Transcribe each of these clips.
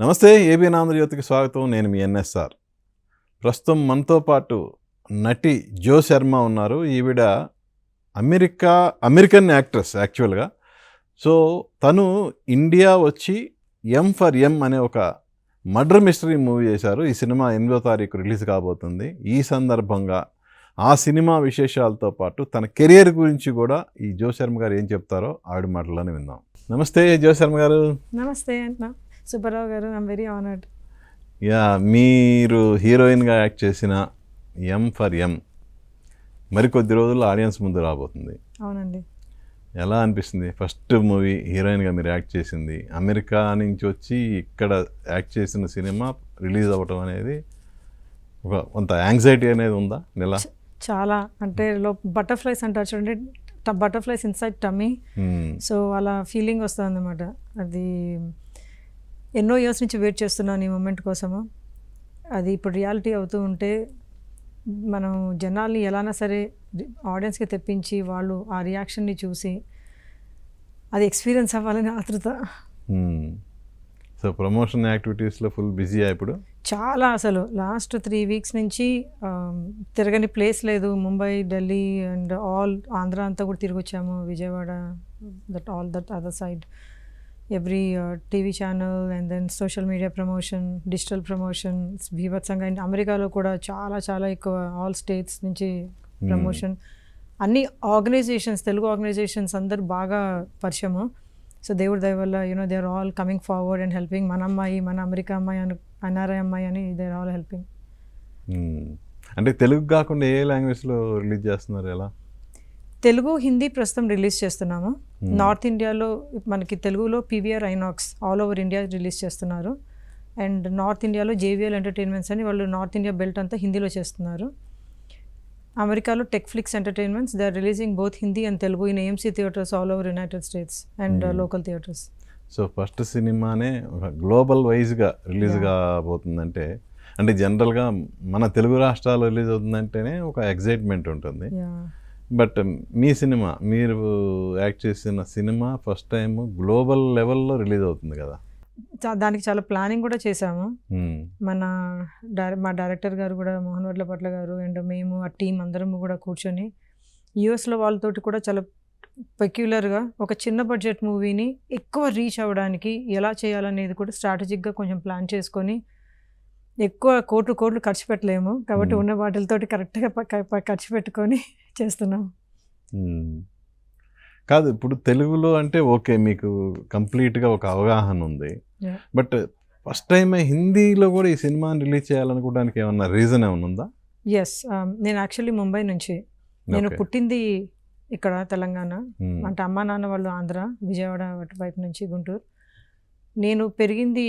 నమస్తే, ఏబిఎన్ ఆంధ్రజ్యోతికి స్వాగతం. నేను మీ ఎన్ఎస్ఆర్. ప్రస్తుతం మనతో పాటు నటి జో శర్మ ఉన్నారు. ఈవిడ అమెరికన్ యాక్ట్రెస్ యాక్చువల్గా. సో తను ఇండియా వచ్చి ఎం ఫర్ ఎం అనే ఒక మర్డర్ మిస్టరీ మూవీ చేశారు. ఈ సినిమా 8వ తారీఖు రిలీజ్ కాబోతుంది. ఈ సందర్భంగా ఆ సినిమా విశేషాలతో పాటు తన కెరియర్ గురించి కూడా ఈ జో శర్మ గారు ఏం చెప్తారో ఆవిడ మాటలోనే విందాం. నమస్తే జో శర్మ గారు. నమస్తే అన్న సుబ్బారావు గారు, ఐఎమ్ వెరీ ఆనర్డ్. యా, మీరు హీరోయిన్గా యాక్ట్ చేసిన ఎం ఫర్ ఎం మరికొద్ది రోజుల్లో ఆడియన్స్ ముందు రాబోతుంది. అవునండి. ఎలా అనిపిస్తుంది? ఫస్ట్ మూవీ హీరోయిన్గా మీరు యాక్ట్ చేసింది, అమెరికా నుంచి వచ్చి ఇక్కడ యాక్ట్ చేసిన సినిమా రిలీజ్ అవ్వటం అనేది కొంత యాంగ్జైటీ అనేది ఉందా? ఎలా? చాలా, అంటే బటర్ఫ్లైస్ అంటారు చూడండి, బటర్ఫ్లైస్ ఇన్సైడ్ టమ్మీ. సో అలా ఫీలింగ్ వస్తుంది అన్నమాట. అది ఎన్నో ఇయర్స్ నుంచి వెయిట్ చేస్తున్నాను ఈ మూమెంట్ కోసము. అది ఇప్పుడు రియాలిటీ అవుతూ ఉంటే మనం జనాల్ని ఎలానా సరే ఆడియన్స్కి తెప్పించి వాళ్ళు ఆ రియాక్షన్ని చూసి అది ఎక్స్పీరియన్స్ అవ్వాలని ఆతృత. సో ప్రమోషన్ యాక్టివిటీస్లో ఫుల్ బిజీ ఇప్పుడు. చాలా, అసలు లాస్ట్ 3 weeks నుంచి తిరగని ప్లేస్ లేదు. ముంబై, ఢిల్లీ అండ్ ఆల్ ఆంధ్ర అంతా కూడా తిరిగి వచ్చాము, Vijayawada, that other side, every TV channel and then social media promotion, digital promotion బీభత్సంగా. అండ్ అమెరికాలో కూడా చాలా చాలా ఎక్కువ, ఆల్ స్టేట్స్ నుంచి ప్రమోషన్. అన్ని ఆర్గనైజేషన్స్, తెలుగు ఆర్గనైజేషన్స్ అందరు బాగా పరిచయము. సో దేవుడి దయ వల్ల they are all coming forward and helping. మన అమ్మాయి, మన అమెరికా అమ్మాయి, ఎన్ఆర్ఐ అమ్మాయి అని దే ఆర్ ఆల్ హెల్పింగ్. అంటే తెలుగు కాకుండా ఏ లాంగ్వేజ్లో రిలీజ్ చేస్తున్నారు? ఎలా? తెలుగు, హిందీ ప్రస్తుతం రిలీజ్ చేస్తున్నాము. నార్త్ ఇండియాలో మనకి తెలుగులో PVR INOX all over India release చేస్తున్నారు. అండ్ నార్త్ ఇండియాలో జేవిఎల్ ఎంటర్టైన్మెంట్స్ అని వాళ్ళు నార్త్ ఇండియా బెల్ట్ అంతా హిందీలో చేస్తున్నారు. అమెరికాలో Techflix entertainments, they are releasing both Hindi and Telugu in AMC theatres all over United States and local theatres. So first సినిమానే ఒక గ్లోబల్ వైజ్గా రిలీజ్ కాబోతుందంటే, అంటే జనరల్గా మన తెలుగు రాష్ట్రాల్లో రిలీజ్ అవుతుందంటేనే ఒక ఎగ్జైట్మెంట్ ఉంటుంది. బట్ మీ సినిమా, మీరు యాక్ట్ చేసిన సినిమా ఫస్ట్ టైం గ్లోబల్ లెవెల్లో రిలీజ్ అవుతుంది కదా. దానికి చాలా ప్లానింగ్ కూడా చేశాము. మా డైరెక్టర్ గారు కూడా, మోహన్ వడ్లపట్ల గారు, అండ్ మేము ఆ టీం అందరం కూడా కూర్చొని యూఎస్లో వాళ్ళతోటి కూడా చాలా పెక్యులర్గా ఒక చిన్న బడ్జెట్ మూవీని ఎక్కువ రీచ్ అవ్వడానికి ఎలా చేయాలనేది కూడా స్ట్రాటజిక్గా కొంచెం ప్లాన్ చేసుకొని, ఎక్కువ కోట్లు ఖర్చు పెట్టలేము కాబట్టి ఉన్న వాటితోటి కరెక్ట్గా ఖర్చు పెట్టుకొని చేస్తున్నాం. కాదు, ఇప్పుడు తెలుగులో అంటే ఓకే, మీకు కంప్లీట్గా ఒక అవగాహన ఉంది. బట్ ఫస్ట్ టైం హిందీలో కూడా ఈ సినిమాని రిలీజ్ చేయాలనుకోవడానికి ఏమన్నా రీజన్ ఏమైనా ఉందా? ఎస్, నేను యాక్చువల్లీ ముంబై నుంచి, నేను పుట్టింది ఇక్కడ తెలంగాణ, అంటే అమ్మా నాన్న వాళ్ళు ఆంధ్ర, విజయవాడ వైపు నుంచి గుంటూరు. నేను పెరిగింది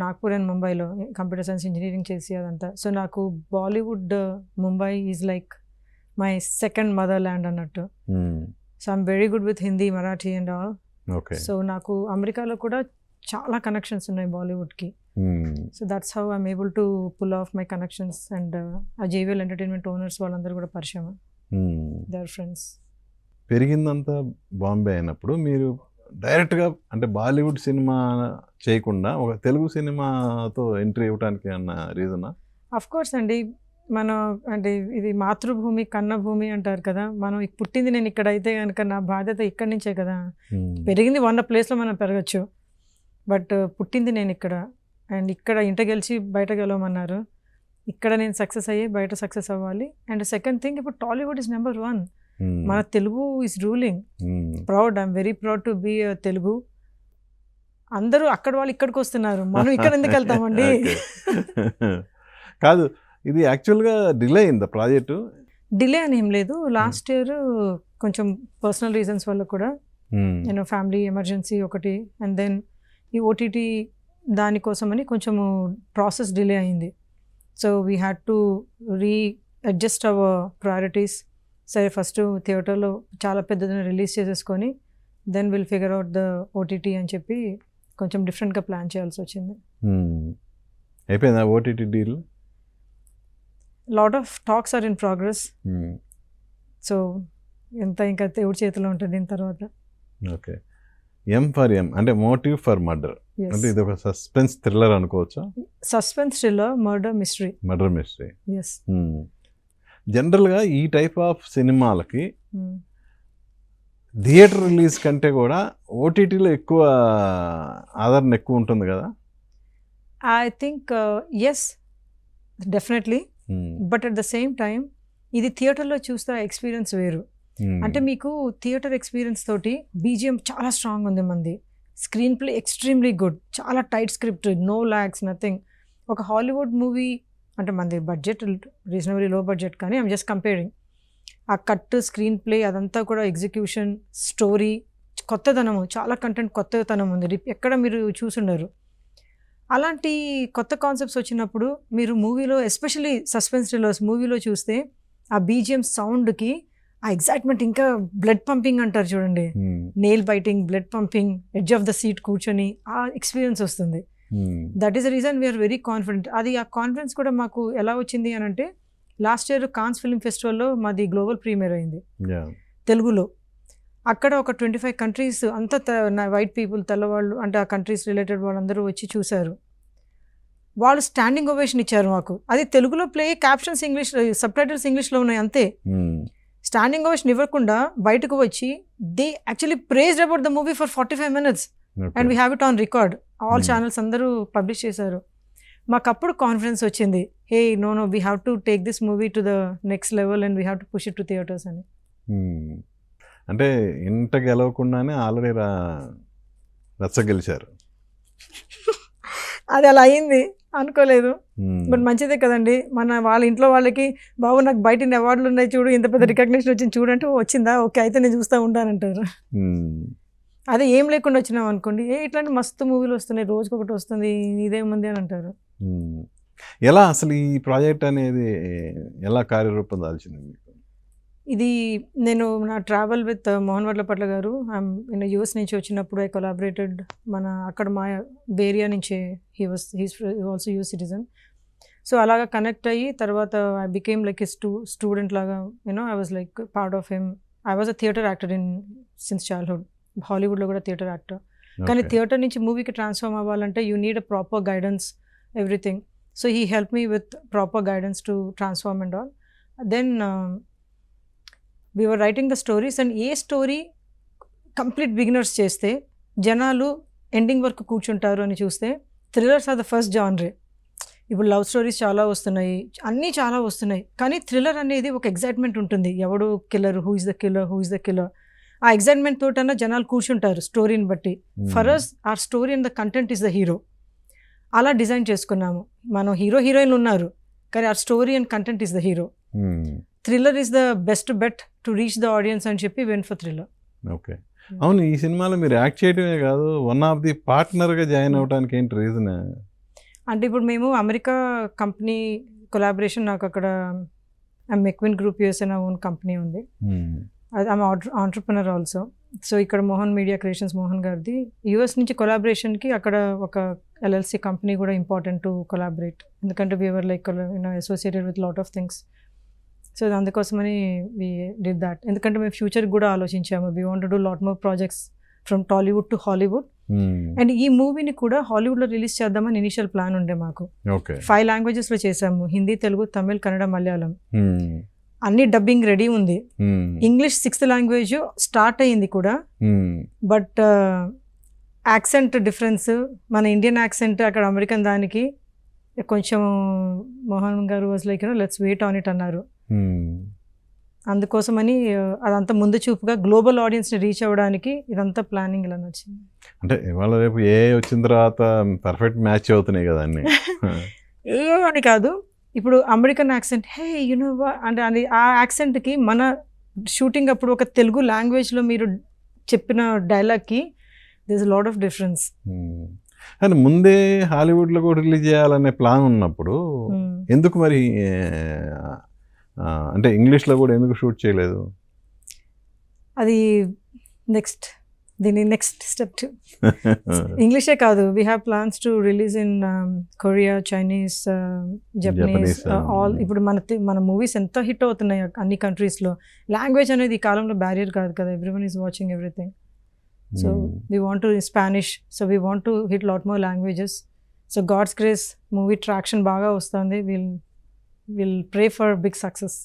నాగ్పూర్ అండ్ ముంబైలో, కంప్యూటర్ సైన్స్ ఇంజనీరింగ్ చేసి అదంతా. సో నాకు Bollywood, Mumbai is like my second motherland అన్నట్టు. So I'm very good with Hindi, Marathi and all. So నాకు అమెరికాలో కూడా చాలా కనెక్షన్స్ ఉన్నాయి బాలీవుడ్కి. So that's how I'm able to pull off my connections. And ఆ జేవిఎల్ ఎంటర్టైన్మెంట్ ఓనర్స్ వాళ్ళందరూ కూడా పరిచయం, దే ఆర్ ఫ్రెండ్స్. పెరిగిందంతా బాంబే అయినప్పుడు మీరు డైరెక్ట్గా అంటే బాలీవుడ్ సినిమా చేయకుండా ఒక తెలుగు సినిమాతో ఎంట్రీ ఇవ్వడానికి అన్న రీజనా? అఫ్ కోర్స్ అండి, మనం అంటే ఇది మాతృభూమి కన్న భూమి అంటారు కదా. మనం పుట్టింది నేను ఇక్కడ అయితే కనుక నా బాధ్యత ఇక్కడి నుంచే కదా. పెరిగింది ఉన్న ప్లేస్లో మనం పెరగచ్చు, బట్ పుట్టింది నేను ఇక్కడ. అండ్ ఇక్కడ ఇంట గెలిచి బయట గెలవమన్నారు. ఇక్కడ నేను సక్సెస్ అయ్యి బయట సక్సెస్ అవ్వాలి. అండ్ సెకండ్ థింగ్, ఇప్పుడు టాలీవుడ్ ఇస్ నెంబర్ 1. మన Telugu is ruling. Proud, I'm very proud to be Telugu. అందరూ అక్కడ వాళ్ళు ఇక్కడికి వస్తున్నారు, మనం ఇక్కడ ఎందుకు వెళ్తామండి? కాదు, ఇది యాక్చువల్గా డిలే అయిందా ప్రాజెక్టు? డిలే అని ఏం లేదు. లాస్ట్ ఇయర్ కొంచెం పర్సనల్ రీజన్స్ వల్ల కూడా, నేను ఫ్యామిలీ ఎమర్జెన్సీ ఒకటి, అండ్ దెన్ ఈ ఓటీటీ దానికోసమని కొంచెము ప్రాసెస్ డిలే అయింది. So we had to readjust our priorities. సరే, ఫస్ట్ థియేటర్లో చాలా పెద్దదిన రిలీజ్ చేసేసుకొని then will figure out the OTT అని చెప్పి కొంచెం డిఫరెంట్గా ప్లాన్ చేయాల్సి వచ్చింది. అయిపోయిందా OTT deal? Lot of talks are in progress. So ఎంత ఇంకా దేవుడి చేతిలో ఉంటుంది దీని తర్వాత. ఓకే. ఎం ఫర్ ఎం అంటే మోటివ్ ఫర్ మర్డర్, అంటే ఇది ఒక సస్పెన్స్ థ్రిల్లర్ అనుకోవచ్చా? Suspense thriller, murder mystery. Murder mystery. Yes. జనరల్గా ఈ టైప్ ఆఫ్ సినిమాలకి థియేటర్ రిలీజ్ కంటే కూడా ఓటీటీలో ఎక్కువ ఆదరణ ఎక్కువ ఉంటుంది కదా? I think yes, definitely. But at the same time ఇది థియేటర్లో చూస్తే ఎక్స్పీరియన్స్ వేరు. అంటే మీకు థియేటర్ ఎక్స్పీరియన్స్ తోటి బీజిఎం చాలా స్ట్రాంగ్ ఉంది మంది, స్క్రీన్ ప్లే ఎక్స్ట్రీమ్లీ గుడ్, చాలా tight script, no lags, nothing. ఒక హాలీవుడ్ మూవీ అంటే మనది బడ్జెట్ రీజనబుల్లీ లో బడ్జెట్, కానీ ఐమ్ జస్ట్ కంపేరింగ్. ఆ కట్, స్క్రీన్ ప్లే అదంతా కూడా ఎగ్జిక్యూషన్, స్టోరీ, కొత్తదనము, చాలా కంటెంట్ కొత్తదనం ఉంది, ఎక్కడ మీరు చూసుండరు. అలాంటి కొత్త కాన్సెప్ట్స్ వచ్చినప్పుడు మీరు మూవీలో, ఎస్పెషల్లీ సస్పెన్స్ థ్రిల్లర్స్ మూవీలో చూస్తే ఆ బీజిఎం సౌండ్కి ఆ ఎగ్జైట్మెంట్, ఇంకా బ్లడ్ పంపింగ్ అంటారు చూడండి, nail biting, blood pumping, edge of the seat కూర్చొని ఆ ఎక్స్పీరియన్స్ వస్తుంది. That is the reason we're very confident. అది ఆ కాన్ఫిడెన్స్ కూడా మాకు ఎలా వచ్చింది అని అంటే, లాస్ట్ ఇయర్ కాన్స్ ఫిల్మ్ ఫెస్టివల్లో మాది గ్లోబల్ ప్రీమియర్ అయింది తెలుగులో. అక్కడ ఒక 25 కంట్రీస్ అంతా వైట్ పీపుల్, తెల్లవాళ్ళు, అంటే ఆ కంట్రీస్ రిలేటెడ్ వాళ్ళందరూ వచ్చి చూశారు. వాళ్ళు స్టాండింగ్ ఓవేషన్ ఇచ్చారు మాకు. అది తెలుగులో play, captions English, subtitles ఇంగ్లీష్లో ఉన్నాయి అంతే. స్టాండింగ్ ఓవేషన్ ఇవ్వకుండా బయటకు వచ్చి they actually praised about the movie for 45 minutes and we have it on record. All channels అందరూ పబ్లిష్ చేశారు. మాకు అప్పుడు కాన్ఫిడెన్స్ వచ్చింది, hey no we have to take this movie to the next level and we have to push it to theatres అని. అంటే ఇంట గెలవకుండానే already రచ్చ గెలిచారు. అది అలా అయింది అనుకోలేదు, బట్ మంచిదే కదండి. వాళ్ళ ఇంట్లో వాళ్ళకి, బాబు నాకు బయట అవార్డులు ఉన్నాయి చూడు, ఇంత పెద్ద రికగ్నిషన్ వచ్చింది చూడంటే, వచ్చిందా, ఓకే అయితే నేను చూస్తూ ఉంటానంటారు. అదే ఏం లేకుండా వచ్చినాం అనుకోండి, ఇట్లాంటి మస్తు మూవీలు వస్తున్నాయి, రోజుకొకటి వస్తుంది, ఇదేముంది అని అంటారు. ఎలా అసలు ఈ ప్రాజెక్ట్ అనేది ఎలా కార్యరూపం దాల్చింది మీకు? ఇది నేను నా ట్రావెల్ విత్ మోహన్ వర్లపట్ల గారు, నేను యూఎస్ నుంచి వచ్చినప్పుడు ఐ కొలాబరేటెడ్. అక్కడ మా బేరియా నుంచే he's also US citizen. So అలాగా కనెక్ట్ అయ్యి తర్వాత I became like a student లాగా, I was like part of him. I was a theatre actor since childhood. హాలీవుడ్లో కూడా థియేటర్ యాక్టర్, కానీ థియేటర్ నుంచి మూవీకి ట్రాన్స్ఫార్మ్ అవ్వాలంటే you need a proper guidance, everything. So he help me with proper guidance to transform and all. Then we were writing the stories, and ఏ story complete beginners చేస్తే జనాలు ఎండింగ్ వరకు కూర్చుంటారు అని చూస్తే థ్రిల్లర్స్ ఆర్ ద ఫస్ట్ జానరే. ఇప్పుడు లవ్ స్టోరీస్ చాలా వస్తున్నాయి, అన్నీ చాలా వస్తున్నాయి, కానీ థ్రిల్లర్ అనేది ఒక ఎగ్జైట్మెంట్ ఉంటుంది. ఎవడు killer, who is the killer, who is the killer, ఆ ఎగ్జైట్మెంట్ తోటన్నా జనాలు కూర్చుంటారు స్టోరీని బట్టి. For us our story and the content is the hero. అలా డిజైన్ చేసుకున్నాము. మనం హీరో హీరోయిన్లు ఉన్నారు, కానీ our story and content is the hero. Thriller is the best bet to reach the audience అని చెప్పి వెంట్ ఫర్ థ్రిల్లర్. ఓకే, అవును. ఈ సినిమాలో మీరు యాక్ట్ చేయడమే కాదు, వన్ ఆఫ్ ది పార్ట్నర్గా జాయిన్ అవ్వడానికి ఏంటి రీజన్? అంటే ఇప్పుడు మేము అమెరికా కంపెనీ కొలాబరేషన్, నాకు అక్కడ మెక్విన్ గ్రూప్ యూఎస్ఏ నా ఓన్ కంపెనీ ఉంది. అది ఆమె ఆంటర్ప్రినర్ ఆల్సో. సో ఇక్కడ మోహన్ మీడియా క్రియేషన్స్ మోహన్ గారిది యూఎస్ నుంచి కొలాబరేషన్కి అక్కడ ఒక ఎల్ఎల్సి కంపెనీ కూడా ఇంపార్టెంట్ టు కొలాబరేట్, ఎందుకంటే we are like associated with lot of things. So అందుకోసమని వీ డిడ్ దాట్. ఎందుకంటే మేము ఫ్యూచర్కి కూడా ఆలోచించాము, we want to do lot more projects from Tollywood to Hollywood. And ఈ మూవీని కూడా హాలీవుడ్లో రిలీజ్ చేద్దామని ఇనిషియల్ ప్లాన్ ఉండే మాకు. 5 లాంగ్వేజెస్లో చేసాము, హిందీ, తెలుగు, తమిళ్, కన్నడ, మలయాళం. అన్ని డబ్బింగ్ రెడీ ఉంది. ఇంగ్లీష్ 6th లాంగ్వేజ్ స్టార్ట్ అయ్యింది కూడా, బట్ యాక్సెంట్ డిఫరెన్స్, మన ఇండియన్ యాక్సెంట్ అక్కడ అమెరికన్ దానికి కొంచెం Mohan garu was like let's wait on it అన్నారు. అందుకోసమని అదంతా ముందు చూపుగా గ్లోబల్ ఆడియన్స్ని రీచ్ అవ్వడానికి ఇదంతా ప్లానింగ్ ఇలా వచ్చింది. అంటే ఇవాళ రేపు ఏ వచ్చిన తర్వాత పర్ఫెక్ట్ మ్యాచ్ అవుతున్నాయి కదా అన్ని. ఏ అని కాదు, ఇప్పుడు అమెరికన్ యాక్సెంట్, హే యునో అంటే ఆ యాక్సెంట్కి మన షూటింగ్ అప్పుడు ఒక తెలుగు లాంగ్వేజ్లో మీరు చెప్పిన డైలాగ్కి there is lot of difference. కానీ ముందే హాలీవుడ్లో కూడా రిలీజ్ చేయాలనే ప్లాన్ ఉన్నప్పుడు ఎందుకు మరి అంటే ఇంగ్లీష్లో కూడా ఎందుకు షూట్ చేయలేదు? అది నెక్స్ట్ స్టెప్. ఇంగ్లీషే కాదు, we have plans to release in Korea, Chinese, Japanese, all. ఇప్పుడు మన మూవీస్ ఎంత హిట్ అవుతున్నాయి అన్ని కంట్రీస్లో. లాంగ్వేజ్ అనేది ఈ కాలంలో బ్యారియర్ కాదు కదా, everyone is watching everything. So we want to Spanish, so we want to hit lot more languages. So God's grace movie traction బాగా వస్తుంది. Will pray for big success.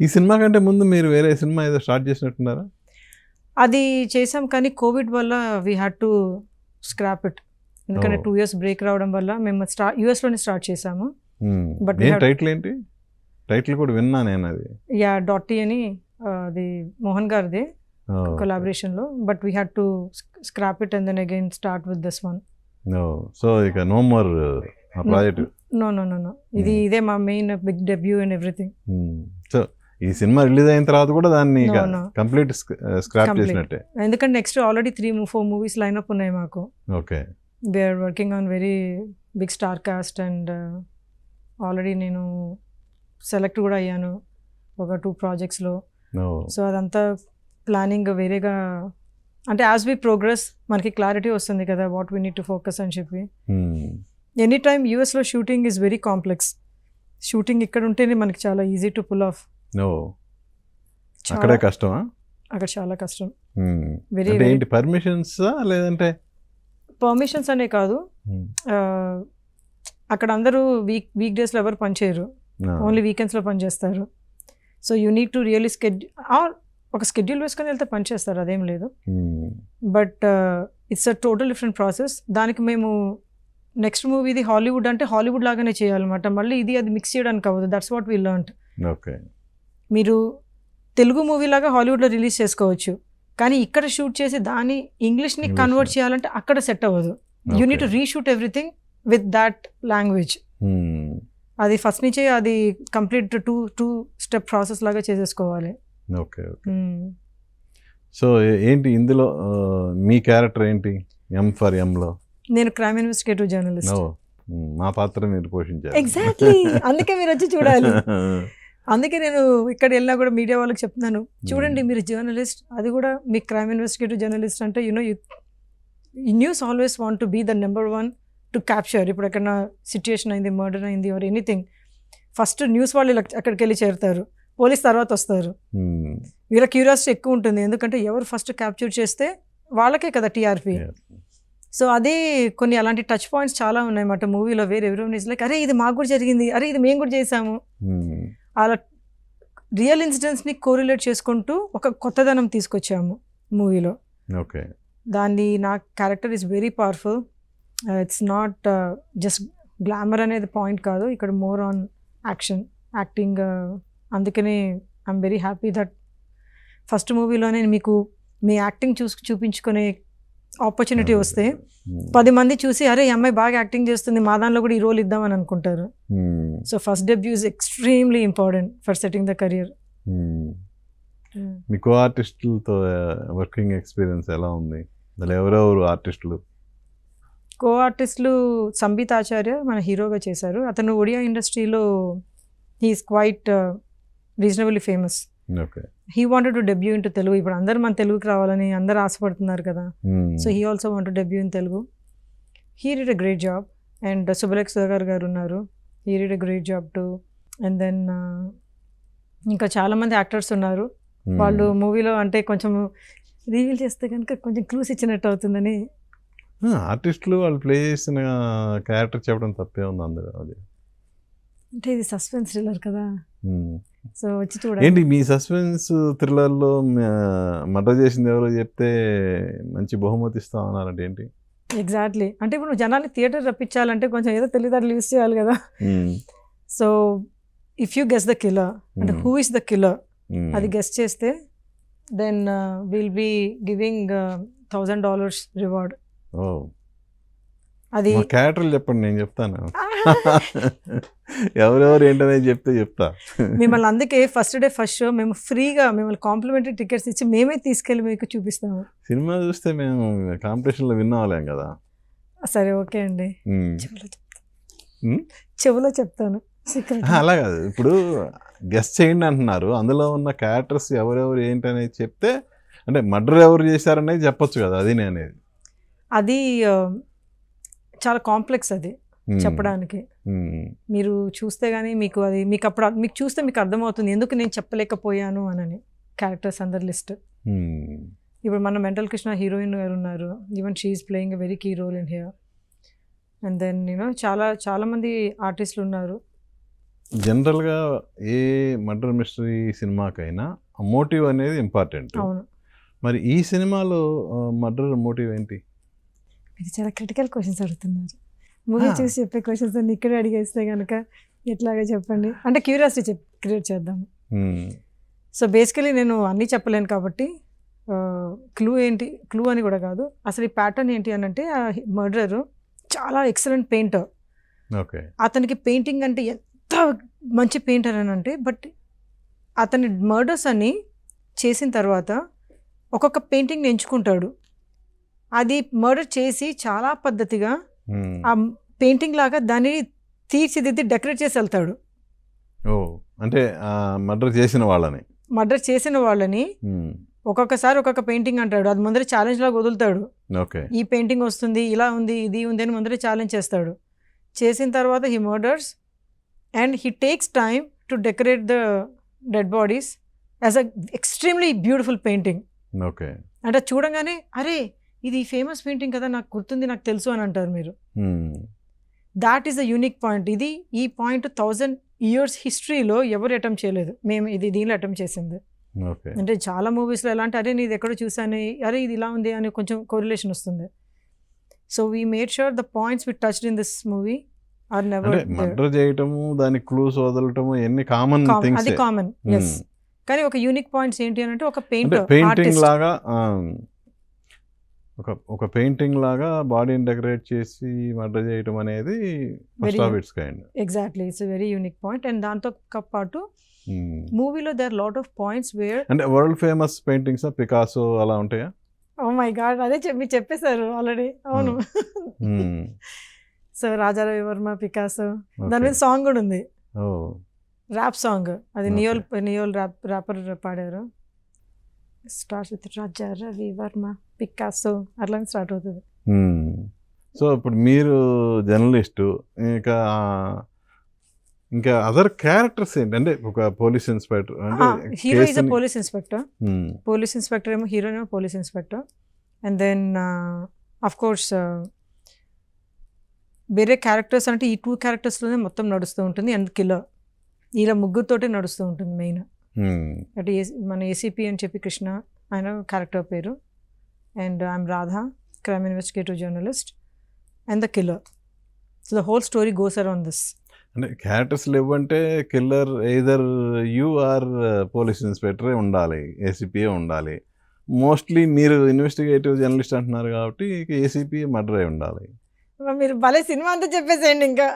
ఈ సినిమా కంటే ముందు మీరు వేరే సినిమా ఏదో స్టార్ట్ చేసినట్టున్నారా? అది చేసాం కానీ కోవిడ్ వల్ల we had to scrap it. ఎందుకంటే 2 years బ్రేక్ రావడం వల్ల మేము యుఎస్లోనే స్టార్ట్ చేసాము. బట్ టైటిల్ ఏంటి? టైటిల్ కూడా విన్నా నేను అది. యా డాటీ అని, అది మోహన్ గారిది కొలాబరేషన్లో. But we had to scrap it and then again start with this one. So ఇక నో మోర్ ప్రాజెక్ట్. నో. ఇదే మా main big debut and everything. So ఈ సినిమా రిలీజ్ అయిన తర్వాత కూడా దాన్ని కంప్లీట్ స్క్రాప్ చేసినట్టే. ఎందుకంటే నెక్స్ట్ ఆల్రెడీ 3-4 movies లైనప్ ఉన్నాయి మాకు. Okay. We're working on very big star cast and already నేను సెలెక్ట్ కూడా అయ్యాను ఒక 2 projectsలో. సో అదంతా ప్లానింగ్ వేరేగా, అంటే యాజ్ వి ప్రోగ్రెస్ మనకి క్లారిటీ వస్తుంది కదా what we need to focus అని చెప్పి. ఎనీ టైమ్ యూఎస్లో shooting is very complex. Shooting ఇక్కడ ఉంటేనే మనకి చాలా ఈజీ టు పుల్ ఆఫ్. అక్కడే కష్టమా? అక్కడ చాలా కష్టం. ఏంటి పర్మిషన్స్ లేదంటే? పర్మిషన్స్ అనే కాదు, అక్కడ అందరూ వీక్ డేస్లో ఎవరు పనిచేయరు, ఓన్లీ వీకెండ్స్లో పనిచేస్తారు. So you need to really ఒక స్కెడ్యూల్ వేసుకొని వెళ్తే పనిచేస్తారు, అదేం లేదు. But it's a total different process. దానికి మేము నెక్స్ట్ మూవీది హాలీవుడ్ అంటే హాలీవుడ్ లాగానే చేయాలన్నమాట. మళ్ళీ అది మిక్స్ చేయడానికి అవ్వదు. That's what we learned. Okay. మీరు తెలుగు మూవీ లాగా హాలీవుడ్లో రిలీజ్ చేసుకోవచ్చు, కానీ ఇక్కడ షూట్ చేసి దాన్ని ఇంగ్లీష్ని కన్వర్ట్ చేయాలంటే అక్కడ సెట్ అవ్వదు. You need to reshoot everything with that language. అది ఫస్ట్ నుంచే అది కంప్లీట్ టూ స్టెప్ ప్రాసెస్ లాగా చేసేసుకోవాలి. ఓకే. సో ఏంటి ఇందులో మీ క్యారెక్టర్ ఏంటి? ఎం ఫర్ ఎంలో నేను క్రైమ్ ఇన్వెస్టిగేటివ్ జర్నలిస్ట్. మా పాత్ర మీరు పోషించారు. ఎగ్జాక్ట్లీ, అందుకే మీరు వచ్చి చూడాలి. అందుకే నేను ఇక్కడ వెళ్ళినా కూడా మీడియా వాళ్ళకి చెప్తున్నాను, చూడండి మీరు జర్నలిస్ట్, అది కూడా మీ క్రైమ్ ఇన్వెస్టిగేటివ్ జర్నలిస్ట్ అంటే news always want to be the number 1 to capture. ఇప్పుడు ఎక్కడన్నా సిచ్యుయేషన్ అయింది, మర్డర్ అయింది ఆర్ ఎనీథింగ్, ఫస్ట్ న్యూస్ వాళ్ళు అక్కడికి వెళ్ళి చేరుతారు, పోలీస్ తర్వాత వస్తారు. వీళ్ళ క్యూరియాసిటీ ఎక్కువ ఉంటుంది, ఎందుకంటే ఎవరు ఫస్ట్ క్యాప్చర్ చేస్తే వాళ్ళకే కదా టీఆర్పీ. సో అదే కొన్ని అలాంటి టచ్ పాయింట్స్ చాలా ఉన్నాయన్నమాట మూవీలో. వేరే ఎవరైనా లైక్ అరే ఇది మాకు కూడా జరిగింది, అరే ఇది మేము కూడా చేసాము. అలా రియల్ ఇన్సిడెంట్స్ని కోరిలేట్ చేసుకుంటూ ఒక కొత్తదనం తీసుకొచ్చాము మూవీలో. ఓకే. దాన్ని నా character is very powerful. It's not just glamour అనేది పాయింట్ కాదు, ఇక్కడ మోర్ ఆన్ యాక్టింగ్. అందుకనే I'm very happy that first మూవీలోనే మీకు మీ యాక్టింగ్ చూపించుకునే ఆపర్చునిటీ వస్తే 10 మంది చూసి అరే ఈ అమ్మాయి బాగా యాక్టింగ్ చేస్తుంది, మా దానిలో కూడా ఈ రోల్ ఇద్దామని అనుకుంటారు. So first debut is extremely important for setting the career. మీ కో ఆర్టిస్టులతో వర్కింగ్ ఎక్స్పీరియన్స్ ఎలా ఉంది? ఎవరెవరు ఆర్టిస్టులు? కో ఆర్టిస్టులు సంబీత్ ఆచార్య మన హీరోగా చేశారు. అతను ఒడియా ఇండస్ట్రీలో he's quite reasonably famous. He wanted to debut in to Telugu. ఇప్పుడు అందరు మన తెలుగుకి రావాలని అందరు ఆశపడుతున్నారు కదా. So he also want to debut in Telugu. He did a great job. And Subhalekha Sudhakar garu ఉన్నారు, he did a great job too. And then ఇంకా చాలామంది యాక్టర్స్ ఉన్నారు. వాళ్ళు మూవీలో అంటే కొంచెం రివీల్ చేస్తే కనుక కొంచెం క్లూస్ ఇచ్చినట్టు అవుతుందని. ఆర్టిస్టులు వాళ్ళు ప్లే చేసిన క్యారెక్టర్ చెప్పడం తప్పే ఉంది అందరూ. అది అంటే ఇది సస్పెన్స్ థ్రిల్లర్ కదా, సో వచ్చి చూడండి. ఏంటి మీ సస్పెన్స్ థ్రిల్లర్లో మర్డర్ చేసింది ఎవరో చెప్తే మంచి బహుమతి ఇస్తామన్నారంటే ఏంటి? ఎగ్జాక్ట్లీ, అంటే ఇప్పుడు జనాన్ని థియేటర్ రప్పించాలంటే కొంచెం ఏదో తెలివితేటలు యూస్ చేయాలి కదా. So if you guess the killer, అంటే హూ ఇస్ ద కిల్లర్ అది గెస్ చేస్తే then will be giving $1,000 reward. అది క్యారెక్టర్లు చెప్పండి, నేను చెప్తాను. ఎవరెవరు ఏంటనేది చెప్తా మిమ్మల్ని. అందుకే ఫస్ట్ డే ఫస్ట్ షో మేము ఫ్రీగా మిమ్మల్ని కాంప్లిమెంటరీ టికెట్స్ ఇచ్చి మేమే తీసుకెళ్ళి మీకు చూపిస్తాము. సినిమా చూస్తే మేము కాంపిటీషన్లో విన్ అవ్వలేం కదా. సరే ఓకే అండి, చెవులో చెప్తాను. అలా కాదు, ఇప్పుడు గెస్ట్ చేయండి అంటున్నారు, అందులో ఉన్న క్యారెక్టర్స్ ఎవరెవరు ఏంటనేది చెప్తే, అంటే మర్డర్ ఎవరు చేశారనేది చెప్పొచ్చు కదా. అది నేనేది అది చాలా కాంప్లెక్స్ అది చెప్పడానికి. మీరు చూస్తే కానీ మీకు అది అప్పుడు మీకు చూస్తే మీకు అర్థమవుతుంది ఎందుకు నేను చెప్పలేకపోయాను అని. క్యారెక్టర్స్ అందరి లిస్ట్ ఇప్పుడు మన మెంటల్ కృష్ణ హీరోయిన్ గారు ఉన్నారు, even she's playing a very key role in here. And then చాలా మంది ఆర్టిస్టులు ఉన్నారు. జనరల్గా ఏ మర్డర్ మిస్టరీ సినిమాకైనా మోటివ్ అనేది ఇంపార్టెంట్. అవును, మరి ఈ సినిమాలో మర్డర్ మోటివ్ ఏంటి? ఇది చాలా క్రిటికల్ క్వశ్చన్స్ అడుగుతున్నారు. మూవీ చూసి చెప్పే క్వశ్చన్స్ అన్ని ఇక్కడే అడిగేస్తే కనుక ఎట్లాగా చెప్పండి, అంటే క్యూరియాసిటీ క్రియేట్ చేద్దాము. సో బేసికలీ నేను అన్నీ చెప్పలేను కాబట్టి క్లూ ఏంటి, క్లూ అని కూడా కాదు, అసలు ఈ ప్యాటర్న్ ఏంటి అని అంటే ఆ మర్డరరు చాలా ఎక్సలెంట్ పెయింటర్. ఓకే. అతనికి పెయింటింగ్ అంటే ఎంత మంచి పెయింటర్ అని అంటే, బట్ అతని మర్డర్స్ అన్ని చేసిన తర్వాత ఒక్కొక్క పెయింటింగ్ని ఎంచుకుంటాడు. అది మర్డర్ చేసి చాలా పద్ధతిగా ఆ పెయింటింగ్ లాగా దాన్ని తీర్చిదిద్ది డెకరేట్ చేసి వెళ్తాడు. ఓ, అంటే మర్డర్ చేసిన వాళ్ళని ఒక్కొక్కసారి ఒక్కొక్క పెయింటింగ్ అంటాడు, అది ముందర ఛాలెంజ్ లాగా వదులుతాడు. ఓకే. ఈ పెయింటింగ్ వస్తుంది, ఇలా ఉంది, ఇది ఉంది అని ముందర ఛాలెంజ్ చేస్తాడు. చేసిన తర్వాత he murders and he takes time to decorate the dead bodies as a extremely beautiful painting. Okay. అంటే చూడంగానే అరే ఇది ఫేమస్ పెయింటింగ్ కదా, నాకు గుర్తుంది, నాకు తెలుసు అని అంటారు మీరు. That is the unique point. ఈ పాయింట్ 1000 years హిస్టరీలో ఎవరు అటెంప్ట్ చేయలేదు, మేము దీనిలో అటెంప్ట్ చేసింది. అంటే చాలా మూవీస్లో ఎలా అంటే అరే నీది ఎక్కడో చూసాను, అరే ఇది ఇలా ఉంది అని కొంచెం కోరిలేషన్ వస్తుంది. So we made sure the points we touched in this movie are never. Murder చేయటము, దాని క్లూస్ వదలటము ఇవన్నీ కామన్ థింగ్స్, అది కామన్. ఎస్, కానీ ఒక యూనిక్ పాయింట్స్ ఏంటి అని అంటే ఒక పెయింటింగ్ లాగా ఒక పెయింటింగ్ లాగా బాడీని డెకరేట్ చేసి మర్డర్ చేయటం అనేది first of it's kind. Exactly, it's very unique point. And దాంతో పాటు మూవీలో there lot of points where అంటే వరల్డ్ ఫేమస్ పెయింటింగ్స్ పికాసో అలా ఉంటాయా? ఓ మై గాడ్, అదే చెప్పేశారు ఆల్రెడీ. అవును. సో రాజారవి వర్మ, పికాసో, దాని మీద సాంగ్ కూడా ఉంది, ర్యాప్ సాంగ్. అది నియోల్ ర్యాపర్ పాడారు. Start with Raja Ravi Varma, Picasso అట్లా స్టార్ట్ అవుతుంది. సో ఇప్పుడు మీరు జర్నలిస్టు, ఇంకా అదర్ క్యారెక్టర్స్ ఏంటి? అంటే ఒక police inspector, hero is a police inspector ఏమో, హీరోయిన్ ఏమో police inspector. And then of course వేరే క్యారెక్టర్స్ అంటే ఈ 2 క్యారెక్టర్స్లోనే మొత్తం నడుస్తూ ఉంటుంది. అండ్ కిల్లర్ ఇలా ముగ్గురుతోటే నడుస్తూ ఉంటుంది మెయిన్. అంటే మన ఏసీపీ అని చెప్పి కృష్ణ, ఆయన క్యారెక్టర్ పేరు. And I'm Radha, crime investigative journalist, and the killer. So the whole story goes around this. అంటే క్యారెక్టర్స్ లేవంటే killer either you are police ఇన్స్పెక్టరే ఉండాలి, ఏసీపీఏ ఉండాలి. మోస్ట్లీ మీరు ఇన్వెస్టిగేటివ్ జర్నలిస్ట్ అంటున్నారు కాబట్టి ఏసీపీ మర్డర్ అయి ఉండాలి. మీరు భలే సినిమా అంతా చెప్పేసేయండి, ఇంకా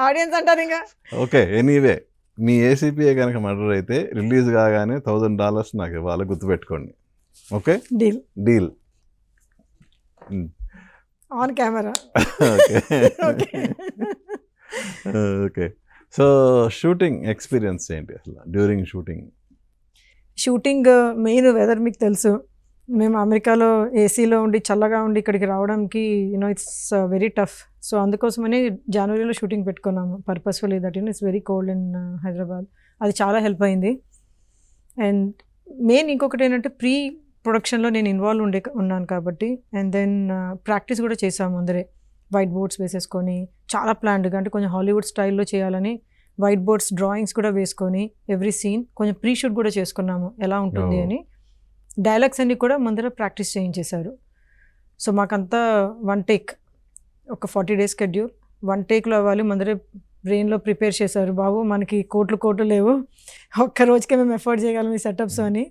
ఆడియన్స్ అంటారు ఇంకా. ఓకే, ఎనీవే మీ ఏసీపీఏ కనుక మర్డర్ అయితే రిలీజ్ కాగానే $1000 నాకు ఇవ్వాలి, గుర్తుపెట్టుకోండి. Okay, deal on camera. Okay. So shooting experience ఏంటి అసలు డ్యూరింగ్ షూటింగ్? మెయిన్ మీకు తెలుసు, మేము అమెరికాలో ఏసీలో ఉండి చల్లగా ఉండి ఇక్కడికి రావడానికి ఇట్స్ వెరీ టఫ్. సో అందుకోసమని జనవరిలో షూటింగ్ పెట్టుకున్నాము purposefully. That it's very cold in Hyderabad. అది చాలా హెల్ప్ అయింది. అండ్ మెయిన్ ఇంకొకటి ఏంటంటే ప్రీ ప్రొడక్షన్లో నేను ఇన్వాల్వ్ ఉన్నాను కాబట్టి. అండ్ దెన్ ప్రాక్టీస్ కూడా చేసాము అందరే, వైట్ బోర్డ్స్ వేసేసుకొని చాలా ప్లాన్డ్గా, అంటే కొంచెం హాలీవుడ్ స్టైల్లో చేయాలని వైట్ బోర్డ్స్ డ్రాయింగ్స్ కూడా వేసుకొని ఎవ్రీ సీన్ కొంచెం ప్రీ షూట్ కూడా చేసుకున్నాము ఎలా ఉంటుంది అని. డైలాగ్స్ అన్ని కూడా ముందర ప్రాక్టీస్ చేయించేశారు. సో మాకంతా 1 take, ఒక 40 days షెడ్యూల్ 1 takeలో అవ్వాలి. ముందరే బ్రెయిన్లో ప్రిపేర్ చేశారు, బాబు మనకి కోట్లు లేవు, ఒక్క రోజుకే మేము ఎఫర్ట్ చేయగలం ఈ సెటప్స్ అని.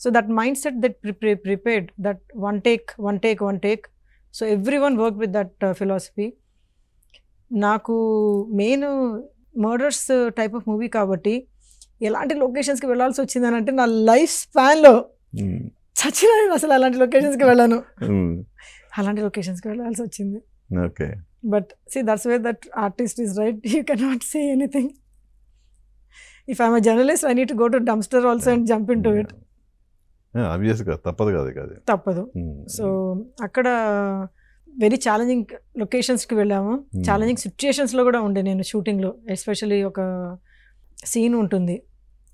So that mind set that prepared that 1 take. So everyone work with that philosophy. నాకు main murders type of movie కాబట్టి ఎలాంటి లొకేషన్స్కి వెళ్ళాల్సి వచ్చిందని అంటే నా లైఫ్ స్పాన్లో చచ్చిన అసలు అలాంటి లొకేషన్స్కి వెళ్ళాను, అలాంటి లొకేషన్స్కి వెళ్ళాల్సి వచ్చింది. Okay, but see that's way that artist is right, you can not say anything. If I'm a journalist I need to go to dumpster also and jump into it. ఆబ్వియస్గా తప్పదు. సో అక్కడ very challenging లొకేషన్స్కి వెళ్ళాము, challenging సిచ్యుయేషన్స్లో కూడా ఉండే నేను షూటింగ్లో. Especially ఒక scene ఉంటుంది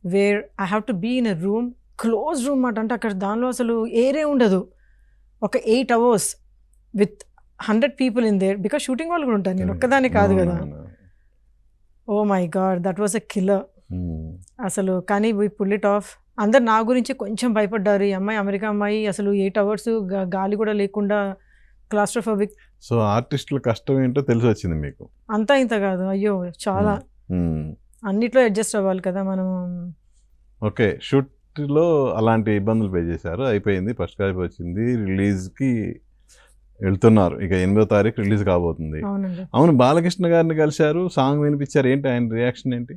where I have to be in a room close room మాట, అంటే అక్కడ దానిలో అసలు ఏరే ఉండదు. ఒక 8 hours with 100 people in there, because shooting వాళ్ళు కూడా ఉంటారు, నేను ఒక్కదాన్ని కాదు కదా. Oh my god, that was a killer అసలు. కానీ వీ పుల్ ఇట్ ఆఫ్. అందరు నా గురించి కొంచెం భయపడ్డారు, ఈ అమ్మాయి అమెరికా అమ్మాయి అసలు 8 hours గాలి కూడా లేకుండా క్లాస్ట్రోఫోబిక్. సో ఆర్టిస్టుల కష్టం ఏంటో తెలిసి వచ్చింది మీకు. అంతా ఇంత కాదు, అయ్యో చాలా అన్నిట్లో అడ్జస్ట్ అవ్వాలి కదా మనం. ఓకే, షూట్లో అలాంటి ఇబ్బందులు పే చేశారు, అయిపోయింది, ఫస్ట్ కాపీ వచ్చింది, రిలీజ్కి వెళ్తున్నారు, ఇక 8వ తారీఖు రిలీజ్ కాబోతుంది. అవునండి. అవును, బాలకృష్ణ గారిని కలిశారు, సాంగ్ వినిపించారు, ఏంటి ఆయన రియాక్షన్ ఏంటి?